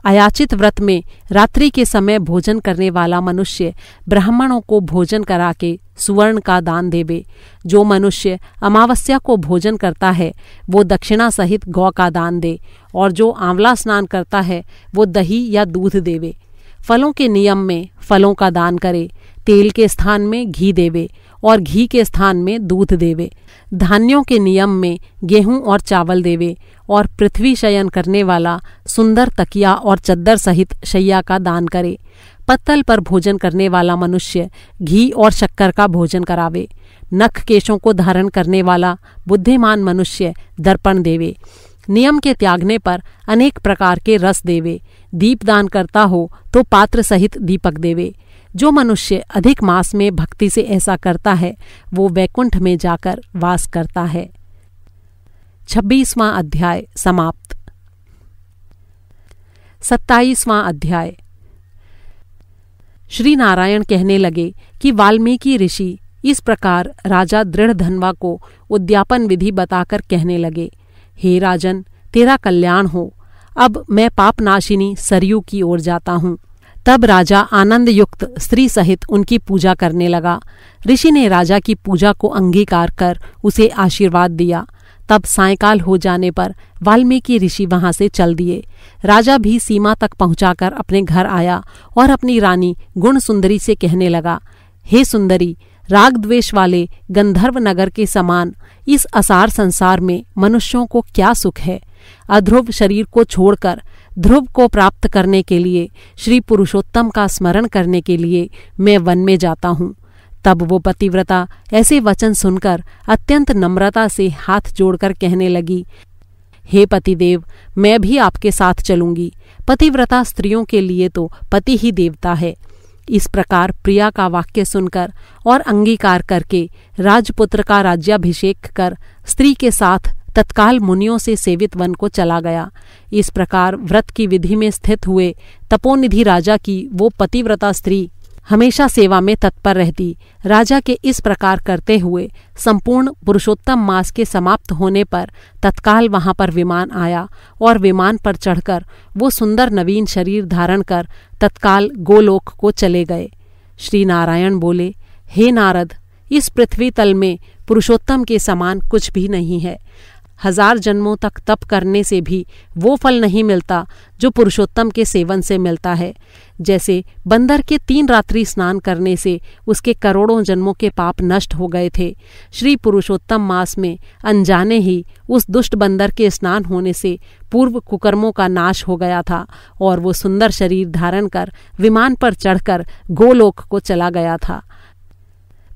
अयाचित व्रत में रात्रि के समय भोजन करने वाला मनुष्य ब्राह्मणों को भोजन करा के सुवर्ण का दान देवे। जो मनुष्य अमावस्या को भोजन करता है वो दक्षिणा सहित गौ का दान दे, और जो आंवला स्नान करता है वो दही या दूध देवे। फलों के नियम में फलों का दान करे। तेल के स्थान में घी देवे और घी के स्थान में दूध देवे। धान्यों के नियम में गेहूं और चावल देवे और पृथ्वी शयन करने वाला सुंदर तकिया और चद्दर सहित शैया का दान करे। पत्तल पर भोजन करने वाला मनुष्य घी और शक्कर का भोजन करावे। नख केशों को धारण करने वाला बुद्धिमान मनुष्य दर्पण देवे। नियम के त्यागने पर अनेक प्रकार के रस देवे। दीपदान करता हो तो पात्र सहित दीपक देवे। जो मनुष्य अधिक मास में भक्ति से ऐसा करता है वो वैकुंठ में जाकर वास करता है। 26वां अध्याय समाप्त। 27वां अध्याय। श्री नारायण कहने लगे कि वाल्मीकि ऋषि इस प्रकार राजा दृढ़धन्वा को उद्यापन विधि बताकर कहने लगे, हे राजन, तेरा कल्याण हो। अब मैं पापनाशिनी सरयू की ओर जाता हूँ। तब राजा आनंद युक्त स्त्री सहित उनकी पूजा करने लगा। ऋषि ने राजा की पूजा को अंगीकार कर उसे आशीर्वाद दिया। तब सायंकाल हो जाने पर वाल्मीकि ऋषि वहां से चल दिए। राजा भी सीमा तक पहुंचाकर अपने घर आया और अपनी रानी गुण सुंदरी से कहने लगा, हे सुंदरी, राग द्वेष वाले गंधर्व नगर के समान इस असार संसार में मनुष्यों को क्या सुख है। अध्रुव शरीर को छोड़कर ध्रुव को प्राप्त करने के लिए, श्री पुरुषोत्तम का स्मरण करने के लिए मैं वन में जाता हूँ। तब वो पतिव्रता ऐसे वचन सुनकर अत्यंत नम्रता से हाथ जोड़कर कहने लगी, हे पतिदेव, मैं भी आपके साथ चलूंगी। पतिव्रता स्त्रियों के लिए तो पति ही देवता है। इस प्रकार प्रिया का वाक्य सुनकर और अंगीकार करके राजपुत्र का राज्याभिषेक कर स्त्री के साथ तत्काल मुनियों से सेवित वन को चला गया। इस प्रकार व्रत की विधि में स्थित हुए तपोनिधि राजा की वो पतिव्रता स्त्री हमेशा सेवा में तत्पर रहती। राजा के इस प्रकार करते हुए संपूर्ण पुरुषोत्तम मास के समाप्त होने पर तत्काल वहां पर विमान आया और विमान पर चढ़कर वो सुंदर नवीन शरीर धारण कर तत्काल गोलोक को चले गए। श्री नारायण बोले, हे नारद, इस पृथ्वी तल में पुरुषोत्तम के समान कुछ भी नहीं है। 1000 जन्मों तक तप करने से भी वो फल नहीं मिलता जो पुरुषोत्तम के सेवन से मिलता है। जैसे बंदर के 3 रात्रि स्नान करने से उसके करोड़ों जन्मों के पाप नष्ट हो गए थे, श्री पुरुषोत्तम मास में अनजाने ही उस दुष्ट बंदर के स्नान होने से पूर्व कुकर्मों का नाश हो गया था और वो सुंदर शरीर धारण कर विमान पर चढ़कर गोलोक को चला गया था।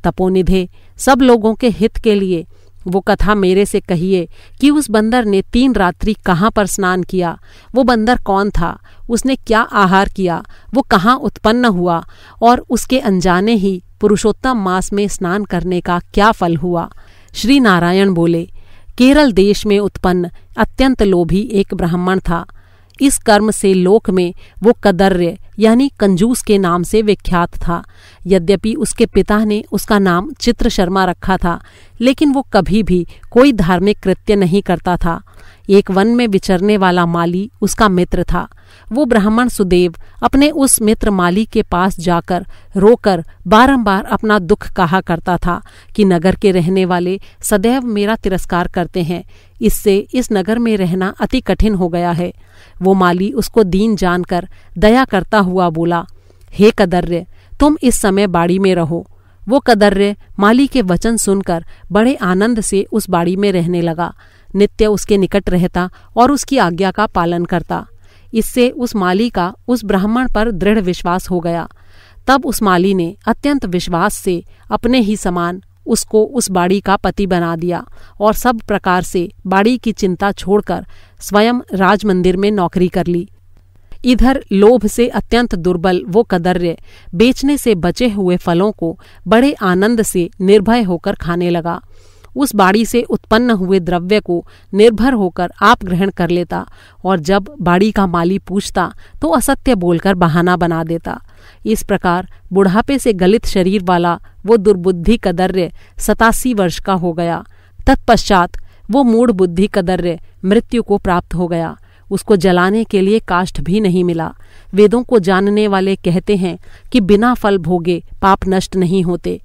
तपोनिधे, सब लोगों के हित के लिए वो कथा मेरे से कहिए कि उस बंदर ने 3 रात्रि कहाँ पर स्नान किया, वो बंदर कौन था, उसने क्या आहार किया, वो कहाँ उत्पन्न हुआ और उसके अनजाने ही पुरुषोत्तम मास में स्नान करने का क्या फल हुआ। श्री नारायण बोले, केरल देश में उत्पन्न अत्यंत लोभी एक ब्राह्मण था। इस कर्म से लोक में वो कदर्य यानी कंजूस के नाम से विख्यात था। यद्यपि उसके पिता ने उसका नाम चित्र शर्मा रखा था, लेकिन वो कभी भी कोई धार्मिक कृत्य नहीं करता था। एक वन में विचरने वाला माली उसका मित्र था। वो ब्राह्मण सुदेव अपने उस मित्र माली के पास जाकर रोकर बारंबार अपना दुख कहा करता था कि नगर के रहने वाले सदैव मेरा तिरस्कार करते हैं, इससे इस नगर में रहना अति कठिन हो गया है। वो माली उसको दीन जानकर दया करता हुआ बोला, हे कदर्य, तुम इस समय बाड़ी में रहो। वो कदर्य माली के वचन सुनकर बड़े आनंद से उस बाड़ी में रहने लगा। नित्य उसके निकट रहता और उसकी आज्ञा का पालन करता। इससे उस माली का उस ब्राह्मण पर दृढ़ विश्वास हो गया। तब उस माली ने अत्यंत विश्वास से अपने ही समान उसको उस बाड़ी का पति बना दिया और सब प्रकार से बाड़ी की चिंता छोड़कर स्वयं राजमंदिर में नौकरी कर ली। इधर लोभ से अत्यंत दुर्बल वो कदर्य बेचने से बचे हुए फलों को बड़े आनंद से निर्भय होकर खाने लगा। उस बाड़ी से उत्पन्न हुए द्रव्य को निर्भर होकर आप ग्रहण कर लेता और जब बाड़ी का माली पूछता तो असत्य बोलकर बहाना बना देता। इस प्रकार बुढ़ापे से गलित शरीर वाला वो दुर्बुद्धि कदर्य 87 वर्ष का हो गया। तत्पश्चात वो मूढ़ बुद्धि कदर्य मृत्यु को प्राप्त हो गया। उसको जलाने के लिए काष्ठ भी नहीं मिला। वेदों को जानने वाले कहते हैं कि बिना फल भोगे पाप नष्ट नहीं होते।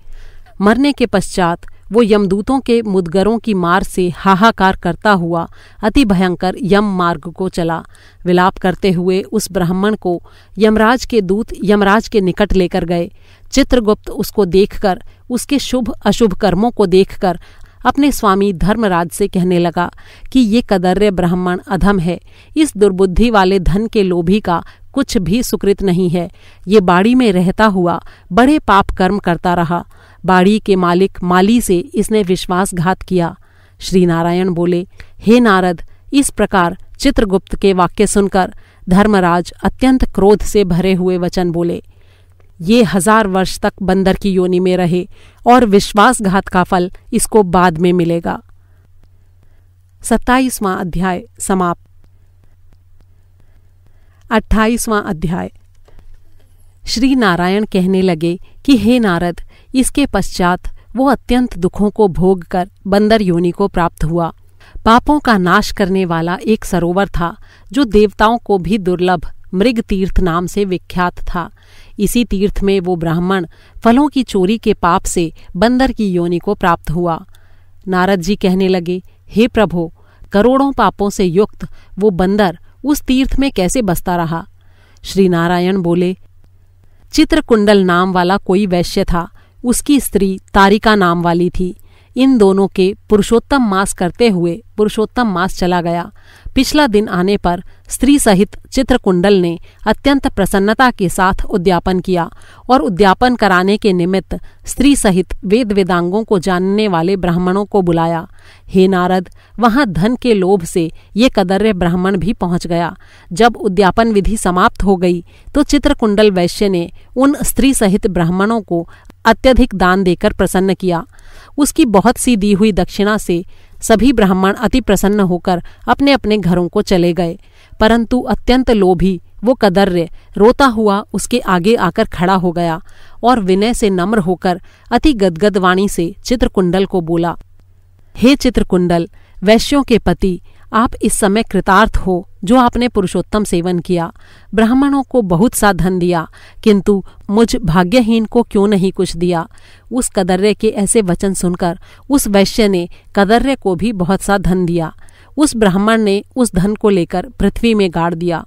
मरने के पश्चात वो यमदूतों के मुदगरों की मार से हाहाकार करता हुआ अति भयंकर यम मार्ग को चला। विलाप करते हुए उस ब्राह्मण को यमराज के दूत यमराज के निकट लेकर गए। चित्रगुप्त उसको देखकर, उसके शुभ अशुभ कर्मों को देखकर अपने स्वामी धर्मराज से कहने लगा कि ये कदर्य ब्राह्मण अधम है। इस दुर्बुद्धि वाले धन के लोभी का कुछ भी सुकृत नहीं है। ये बाड़ी में रहता हुआ बड़े पाप कर्म करता रहा। बाड़ी के मालिक माली से इसने विश्वासघात किया। श्री नारायण बोले, हे नारद, इस प्रकार चित्रगुप्त के वाक्य सुनकर धर्मराज अत्यंत क्रोध से भरे हुए वचन बोले। ये 1000 वर्ष तक बंदर की योनि में रहे और विश्वासघात का फल इसको बाद में मिलेगा। 27वां अध्याय समाप्त। 28वां अध्याय। श्री नारायण कहने लगे कि हे नारद, इसके पश्चात वो अत्यंत दुखों को भोग कर बंदर योनि को प्राप्त हुआ। पापों का नाश करने वाला एक सरोवर था जो देवताओं को भी दुर्लभ मृग तीर्थ नाम से विख्यात था। इसी तीर्थ में वो ब्राह्मण फलों की चोरी के पाप से बंदर की योनि को प्राप्त हुआ। नारद जी कहने लगे, हे प्रभो, करोड़ों पापों से युक्त वो बंदर उस तीर्थ में कैसे बसता रहा? श्री नारायण बोले, चित्रकुंडल नाम वाला कोई वैश्य था, उसकी स्त्री तारिका नाम वाली थी। इन दोनों के पुरुषोत्तम मास करते हुए पुरुषोत्तम मास चला गया। पिछला दिन आने पर स्त्री सहित चित्रकुंडल ने अत्यंत प्रसन्नता के साथ उद्यापन किया और उद्यापन कराने के निमित्त स्त्री सहित वेद वेदांगों को जानने वाले ब्राह्मणों को बुलाया। हे नारद, वहां धन के लोभ से ये कदर्य ब्राह्मण भी पहुंच गया। जब उद्यापन विधि समाप्त हो गई तो चित्रकुंडल वैश्य ने उन स्त्री सहित ब्राह्मणों को अत्यधिक दान देकर प्रसन्न किया। उसकी बहुत सी दी हुई दक्षिणा से सभी ब्राह्मण अति प्रसन्न होकर अपने अपने घरों को चले गए। परंतु अत्यंत लोभी वो कदर्य रोता हुआ उसके आगे आकर खड़ा हो गया और विनय से नम्र होकर अति गदगद वाणी से चित्रकुंडल को बोला, हे चित्रकुंडल, वैश्यों के पति, आप इस समय कृतार्थ हो जो आपने पुरुषोत्तम सेवन किया। ब्राह्मणों को बहुत सा धन दिया, किंतु मुझ भाग्यहीन को क्यों नहीं कुछ दिया? उस कदर्य के ऐसे वचन सुनकर उस वैश्य ने कदर्य को भी बहुत सा धन दिया। उस ब्राह्मण ने उस धन को लेकर पृथ्वी में गाड़ दिया।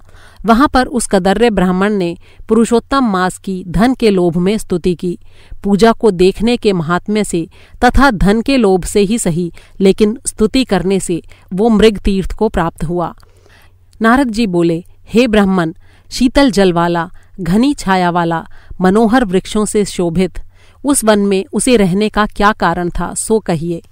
वहां पर उस कदर्य ब्राह्मण ने पुरुषोत्तम मास की धन के लोभ में स्तुति की। पूजा को देखने के महात्म्य से तथा धन के लोभ से ही सही, लेकिन स्तुति करने से वो मृग तीर्थ को प्राप्त हुआ। नारद जी बोले, हे ब्राह्मण, शीतल जल वाला, घनी छाया वाला, मनोहर वृक्षों से शोभित उस वन में उसे रहने का क्या कारण था, सो कहिए।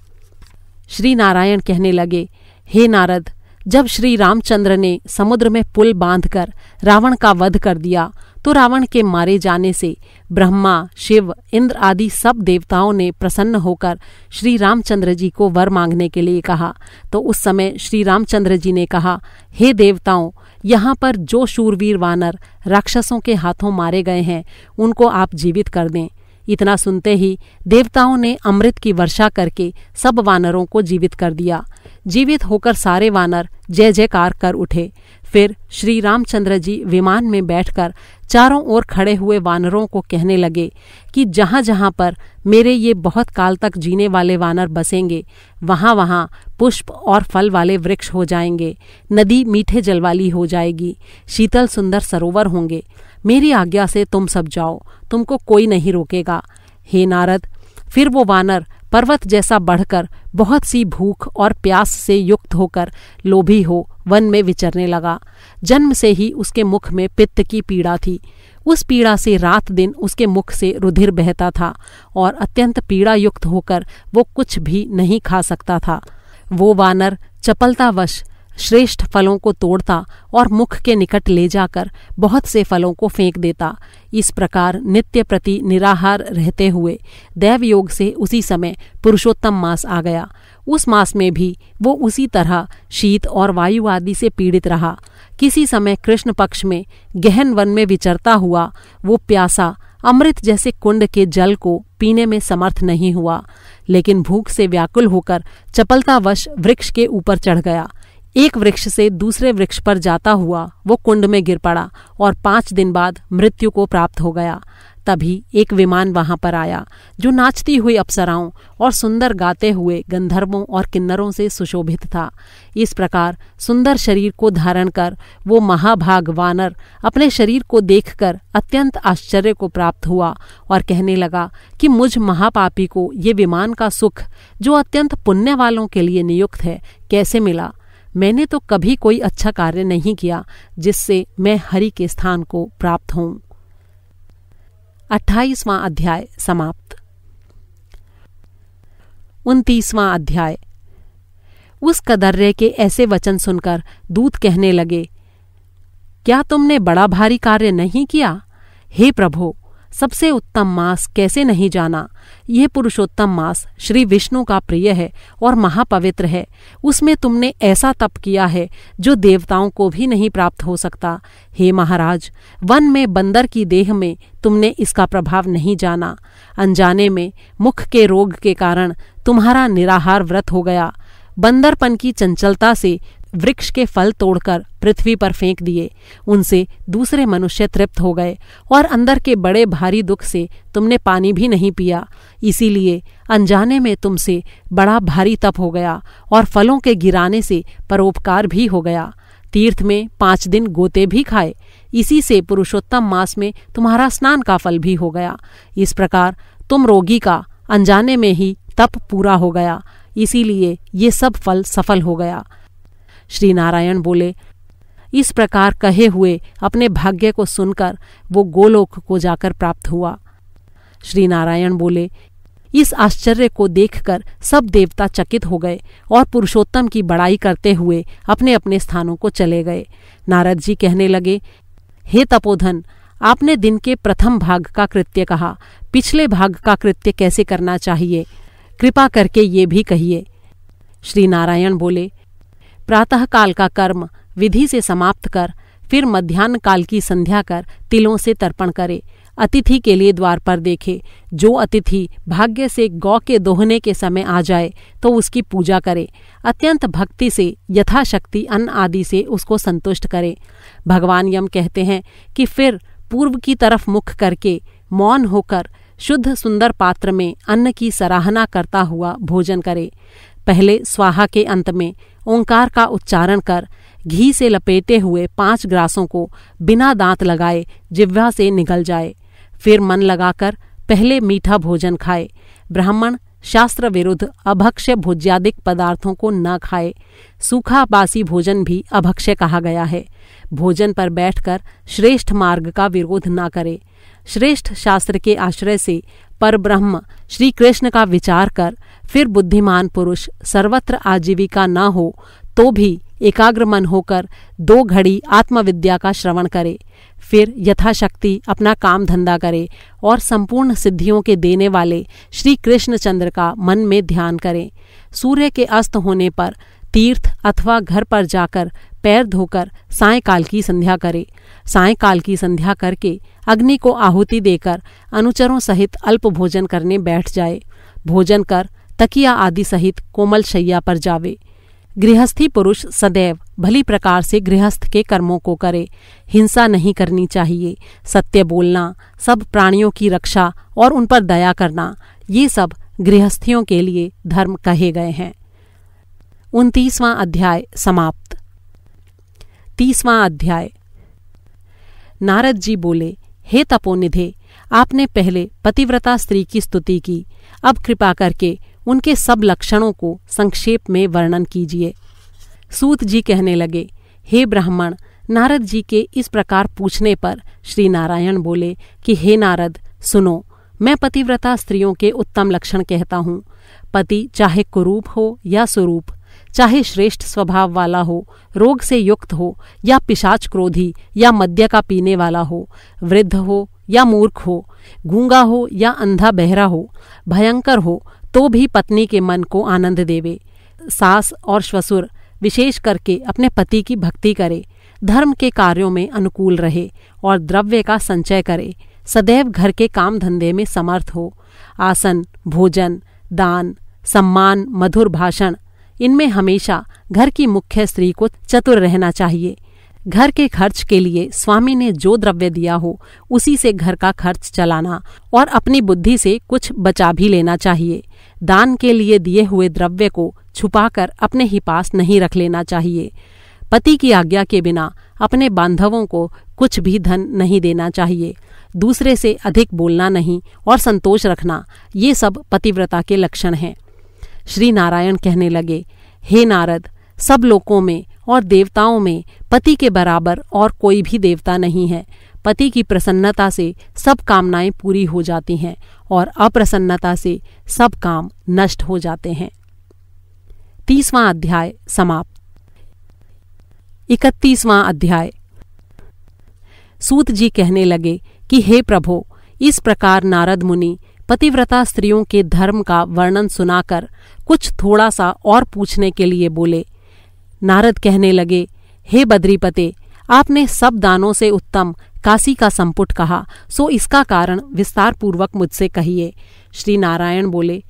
श्री नारायण कहने लगे, हे नारद, जब श्री रामचंद्र ने समुद्र में पुल बांधकर रावण का वध कर दिया तो रावण के मारे जाने से ब्रह्मा, शिव, इंद्र आदि सब देवताओं ने प्रसन्न होकर श्री रामचंद्र जी को वर मांगने के लिए कहा। तो उस समय श्री रामचंद्र जी ने कहा, हे देवताओं, यहाँ पर जो शूरवीर वानर राक्षसों के हाथों मारे गए हैं उनको आप जीवित कर दें। इतना सुनते ही देवताओं ने अमृत की वर्षा करके सब वानरों को जीवित कर दिया। जीवित होकर सारे वानर जय जयकार कर उठे। फिर श्री रामचंद्र जी विमान में बैठकर चारों ओर खड़े हुए वानरों को कहने लगे कि जहाँ जहाँ पर मेरे ये बहुत काल तक जीने वाले वानर बसेंगे वहाँ वहाँ पुष्प और फल वाले वृक्ष हो जाएंगे, नदी मीठे जल वाली हो जाएगी, शीतल सुंदर सरोवर होंगे। मेरी आज्ञा से तुम सब जाओ, तुमको कोई नहीं रोकेगा। हे नारद, फिर वो वानर पर्वत जैसा बढ़कर बहुत सी भूख और प्यास से युक्त होकर लोभी हो वन में विचरने लगा। जन्म से ही उसके मुख में पित्त की पीड़ा थी। उस पीड़ा से रात दिन उसके मुख से रुधिर बहता था और अत्यंत पीड़ा युक्त होकर वो कुछ भी नहीं खा सकता था। वो वानर चपलतावश श्रेष्ठ फलों को तोड़ता और मुख के निकट ले जाकर बहुत से फलों को फेंक देता। इस प्रकार नित्य प्रति निराहार रहते हुए दैव योग से उसी समय पुरुषोत्तम मास आ गया। उस मास में भी वो उसी तरह शीत और वायु आदि से पीड़ित रहा। किसी समय कृष्ण पक्ष में गहन वन में विचरता हुआ वो प्यासा अमृत जैसे कुंड के जल को पीने में समर्थ नहीं हुआ, लेकिन भूख से व्याकुल होकर चपलतावश वृक्ष के ऊपर चढ़ गया। एक वृक्ष से दूसरे वृक्ष पर जाता हुआ वो कुंड में गिर पड़ा और 5 दिन बाद मृत्यु को प्राप्त हो गया। तभी एक विमान वहां पर आया जो नाचती हुई अप्सराओं और सुंदर गाते हुए गंधर्वों और किन्नरों से सुशोभित था। इस प्रकार सुंदर शरीर को धारण कर वो महाभाग वानर अपने शरीर को देखकर अत्यंत आश्चर्य को प्राप्त हुआ और कहने लगा कि मुझ महापापी को ये विमान का सुख जो अत्यंत पुण्य वालों के लिए नियुक्त है कैसे मिला? मैंने तो कभी कोई अच्छा कार्य नहीं किया जिससे मैं हरि के स्थान को प्राप्त हूं। 28वां अध्याय समाप्त। 29वां अध्याय। उस कदर्रे के ऐसे वचन सुनकर दूत कहने लगे, क्या तुमने बड़ा भारी कार्य नहीं किया? हे प्रभु, सबसे उत्तम मास कैसे नहीं जाना? यह पुरुषोत्तम मास श्री विष्णु का प्रिय है और महापवित्र है। उसमें तुमने ऐसा तप किया है जो देवताओं को भी नहीं प्राप्त हो सकता। हे महाराज, वन में बंदर की देह में तुमने इसका प्रभाव नहीं जाना। अनजाने में मुख के रोग के कारण तुम्हारा निराहार व्रत हो गया। बंदरपन की चंचलता से वृक्ष के फल तोड़कर पृथ्वी पर फेंक दिए। उनसे दूसरे मनुष्य तृप्त हो गए और अंदर के बड़े भारी दुख से तुमने पानी भी नहीं पिया। इसीलिए अनजाने में तुमसे बड़ा भारी तप हो गया और फलों के गिराने से परोपकार भी हो गया। तीर्थ में 5 दिन गोते भी खाए। इसी से पुरुषोत्तम मास में तुम्हारा स्नान का फल भी हो गया। इस प्रकार तुम रोगी का अनजाने में ही तप पूरा हो गया। इसीलिए ये सब फल सफल हो गया। श्री नारायण बोले, इस प्रकार कहे हुए अपने भाग्य को सुनकर वो गोलोक को जाकर प्राप्त हुआ। श्री नारायण बोले, इस आश्चर्य को देखकर सब देवता चकित हो गए और पुरुषोत्तम की बड़ाई करते हुए अपने अपने स्थानों को चले गए। नारद जी कहने लगे, हे तपोधन, आपने दिन के प्रथम भाग का कृत्य कहा, पिछले भाग का कृत्य कैसे करना चाहिए? कृपा करके ये भी कहिए। श्री नारायण बोले, प्रातः काल का कर्म विधि से समाप्त कर फिर मध्याह्न काल की संध्या कर तिलों से तर्पण करे। अतिथि के लिए द्वार पर देखे। जो अतिथि भाग्य से गौ के दोहने के समय आ जाए तो उसकी पूजा करे। अत्यंत भक्ति से यथाशक्ति अन्न आदि से उसको संतुष्ट करे। भगवान यम कहते हैं कि फिर पूर्व की तरफ मुख करके मौन होकर शुद्ध सुंदर पात्र में अन्न की सराहना करता हुआ भोजन करे। पहले स्वाहा के अंत में ओंकार का उच्चारण कर घी से लपेटे हुए 5 ग्रासों को बिना दांत लगाए जिह्वा से निगल जाए। फिर मन लगाकर पहले मीठा भोजन खाए। ब्राह्मण शास्त्र विरुद्ध अभक्ष्य भोज्यादिक पदार्थों को न खाए। सूखा बासी भोजन भी अभक्ष्य कहा गया है। भोजन पर बैठकर श्रेष्ठ मार्ग का विरोध न करे। श्रेष्ठ शास्त्र के आश्रय से परब्रह्म श्री कृष्ण का विचार कर फिर बुद्धिमान पुरुष सर्वत्र आजीविका न हो तो भी एकाग्र मन होकर 2 घड़ी आत्मविद्या का श्रवण करे। फिर यथाशक्ति अपना काम धंधा करे और संपूर्ण सिद्धियों के देने वाले श्री कृष्णचंद्र का मन में ध्यान करे। सूर्य के अस्त होने पर तीर्थ अथवा घर पर जाकर पैर धोकर सायंकाल की संध्या करे। सायंकाल की संध्या करके अग्नि को आहुति देकर अनुचरों सहित अल्प भोजन करने बैठ जाए। भोजन कर तकिया आदि सहित कोमल शैया पर जावे। गृहस्थी पुरुष सदैव भली प्रकार से गृहस्थ के कर्मों को करे। हिंसा नहीं करनी चाहिए। सत्य बोलना, सब प्राणियों की रक्षा और उन पर दया करना, ये सब गृहस्थियों के लिए धर्म कहे गए हैं। 29वां अध्याय समाप्त। 30वां अध्याय। नारद जी बोले, हे तपोनिधे, आपने पहले पतिव्रता स्त्री की स्तुति की, अब कृपा करके उनके सब लक्षणों को संक्षेप में वर्णन कीजिए। सूत जी कहने लगे, हे ब्राह्मण, नारद जी के इस प्रकार पूछने पर श्री नारायण बोले कि हे नारद, सुनो, मैं पतिव्रता स्त्रियों के उत्तम लक्षण कहता हूँ। पति चाहे कुरूप हो या सुरूप, चाहे श्रेष्ठ स्वभाव वाला हो, रोग से युक्त हो या पिशाच क्रोधी या मद्य का पीने वाला हो, वृद्ध हो या मूर्ख हो, गूंगा हो या अंधा बहरा हो, भयंकर हो तो भी पत्नी के मन को आनंद देवे। सास और श्वशुर विशेष करके अपने पति की भक्ति करे, धर्म के कार्यों में अनुकूल रहे और द्रव्य का संचय करे, सदैव घर के काम धंधे में समर्थ हो। आसन, भोजन, दान, सम्मान, मधुर भाषण, इनमें हमेशा घर की मुख्य स्त्री को चतुर रहना चाहिए। घर के खर्च के लिए स्वामी ने जो द्रव्य दिया हो उसी से घर का खर्च चलाना और अपनी बुद्धि से कुछ बचा भी लेना चाहिए। दान के लिए दिए हुए द्रव्य को छुपाकर अपने ही पास नहीं रख लेना चाहिए। पति की आज्ञा के बिना अपने बांधवों को कुछ भी धन नहीं देना चाहिए। दूसरे से अधिक बोलना नहीं और संतोष रखना, ये सब पतिव्रता के लक्षण हैं। श्री नारायण कहने लगे, हे नारद, सब लोकों में और देवताओं में पति के बराबर और कोई भी देवता नहीं है। पति की प्रसन्नता से सब कामनाएं पूरी हो जाती हैं और अप्रसन्नता से सब काम नष्ट हो जाते हैं। 30वां अध्याय समाप्त। 31वां अध्याय। सूत जी कहने लगे कि हे प्रभो, इस प्रकार नारद मुनि पतिव्रता स्त्रियों के धर्म का वर्णन सुनाकर कुछ थोड़ा सा और पूछने के लिए बोले। नारद कहने लगे, हे बद्रीपते, आपने सब दानों से उत्तम काशी का संपुट कहा, सो इसका कारण विस्तार पूर्वक मुझसे कहिए। श्री नारायण बोले,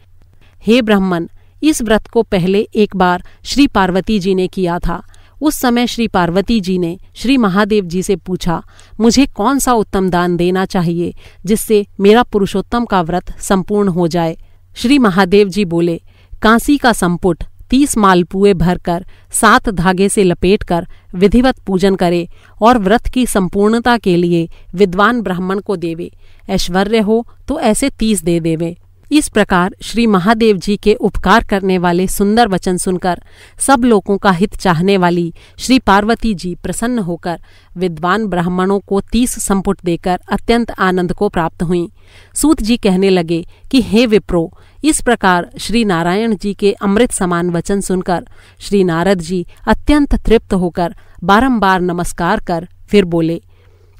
हे ब्राह्मण, इस व्रत को पहले एक बार श्री पार्वती जी ने किया था। उस समय श्री पार्वती जी ने श्री महादेव जी से पूछा, मुझे कौन सा उत्तम दान देना चाहिए जिससे मेरा पुरुषोत्तम का व्रत संपूर्ण हो जाए। श्री महादेव जी बोले, कांसी का संपुट 30 मालपुए भरकर 7 धागे से लपेटकर विधिवत पूजन करे और व्रत की संपूर्णता के लिए विद्वान ब्राह्मण को देवे। ऐश्वर्य हो तो ऐसे 30 दे देवे। इस प्रकार श्री महादेव जी के उपकार करने वाले सुंदर वचन सुनकर सब लोगों का हित चाहने वाली श्री पार्वती जी प्रसन्न होकर विद्वान ब्राह्मणों को 30 संपुट देकर अत्यंत आनंद को प्राप्त हुईं। सूत जी कहने लगे कि हे विप्रो, इस प्रकार श्री नारायण जी के अमृत समान वचन सुनकर श्री नारद जी अत्यंत तृप्त होकर बारंबार नमस्कार कर फिर बोले,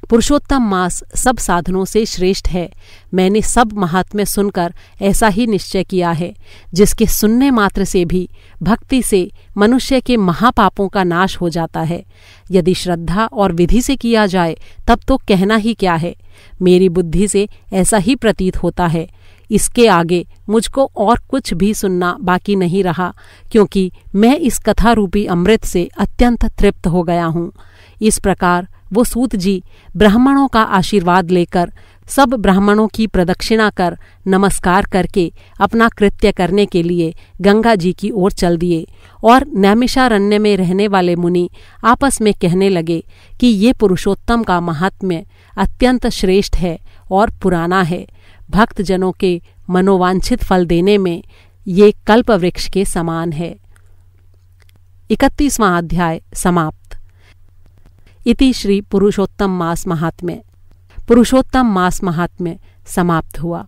पुरुषोत्तम मास सब साधनों से श्रेष्ठ है। मैंने सब महात्म्य सुनकर ऐसा ही निश्चय किया है, जिसके सुनने मात्र से भी भक्ति से मनुष्य के महापापों का नाश हो जाता है। यदि श्रद्धा और विधि से किया जाए तब तो कहना ही क्या है। मेरी बुद्धि से ऐसा ही प्रतीत होता है। इसके आगे मुझको और कुछ भी सुनना बाकी नहीं रहा, क्योंकि मैं इस कथा रूपी अमृत से अत्यंत तृप्त हो गया हूँ। इस प्रकार वो सूत जी ब्राह्मणों का आशीर्वाद लेकर सब ब्राह्मणों की प्रदक्षिणा कर नमस्कार करके अपना कृत्य करने के लिए गंगा जी की ओर चल दिए और नैमिषारण्य में रहने वाले मुनि आपस में कहने लगे कि ये पुरुषोत्तम का महात्म्य अत्यंत श्रेष्ठ है और पुराना है। भक्त जनों के मनोवांछित फल देने में ये कल्प वृक्ष के समान है। 31वां अध्याय समाप्त। इति श्री पुरुषोत्तम मास महात्म्य। पुरुषोत्तम मास महात्म्य समाप्त हुआ।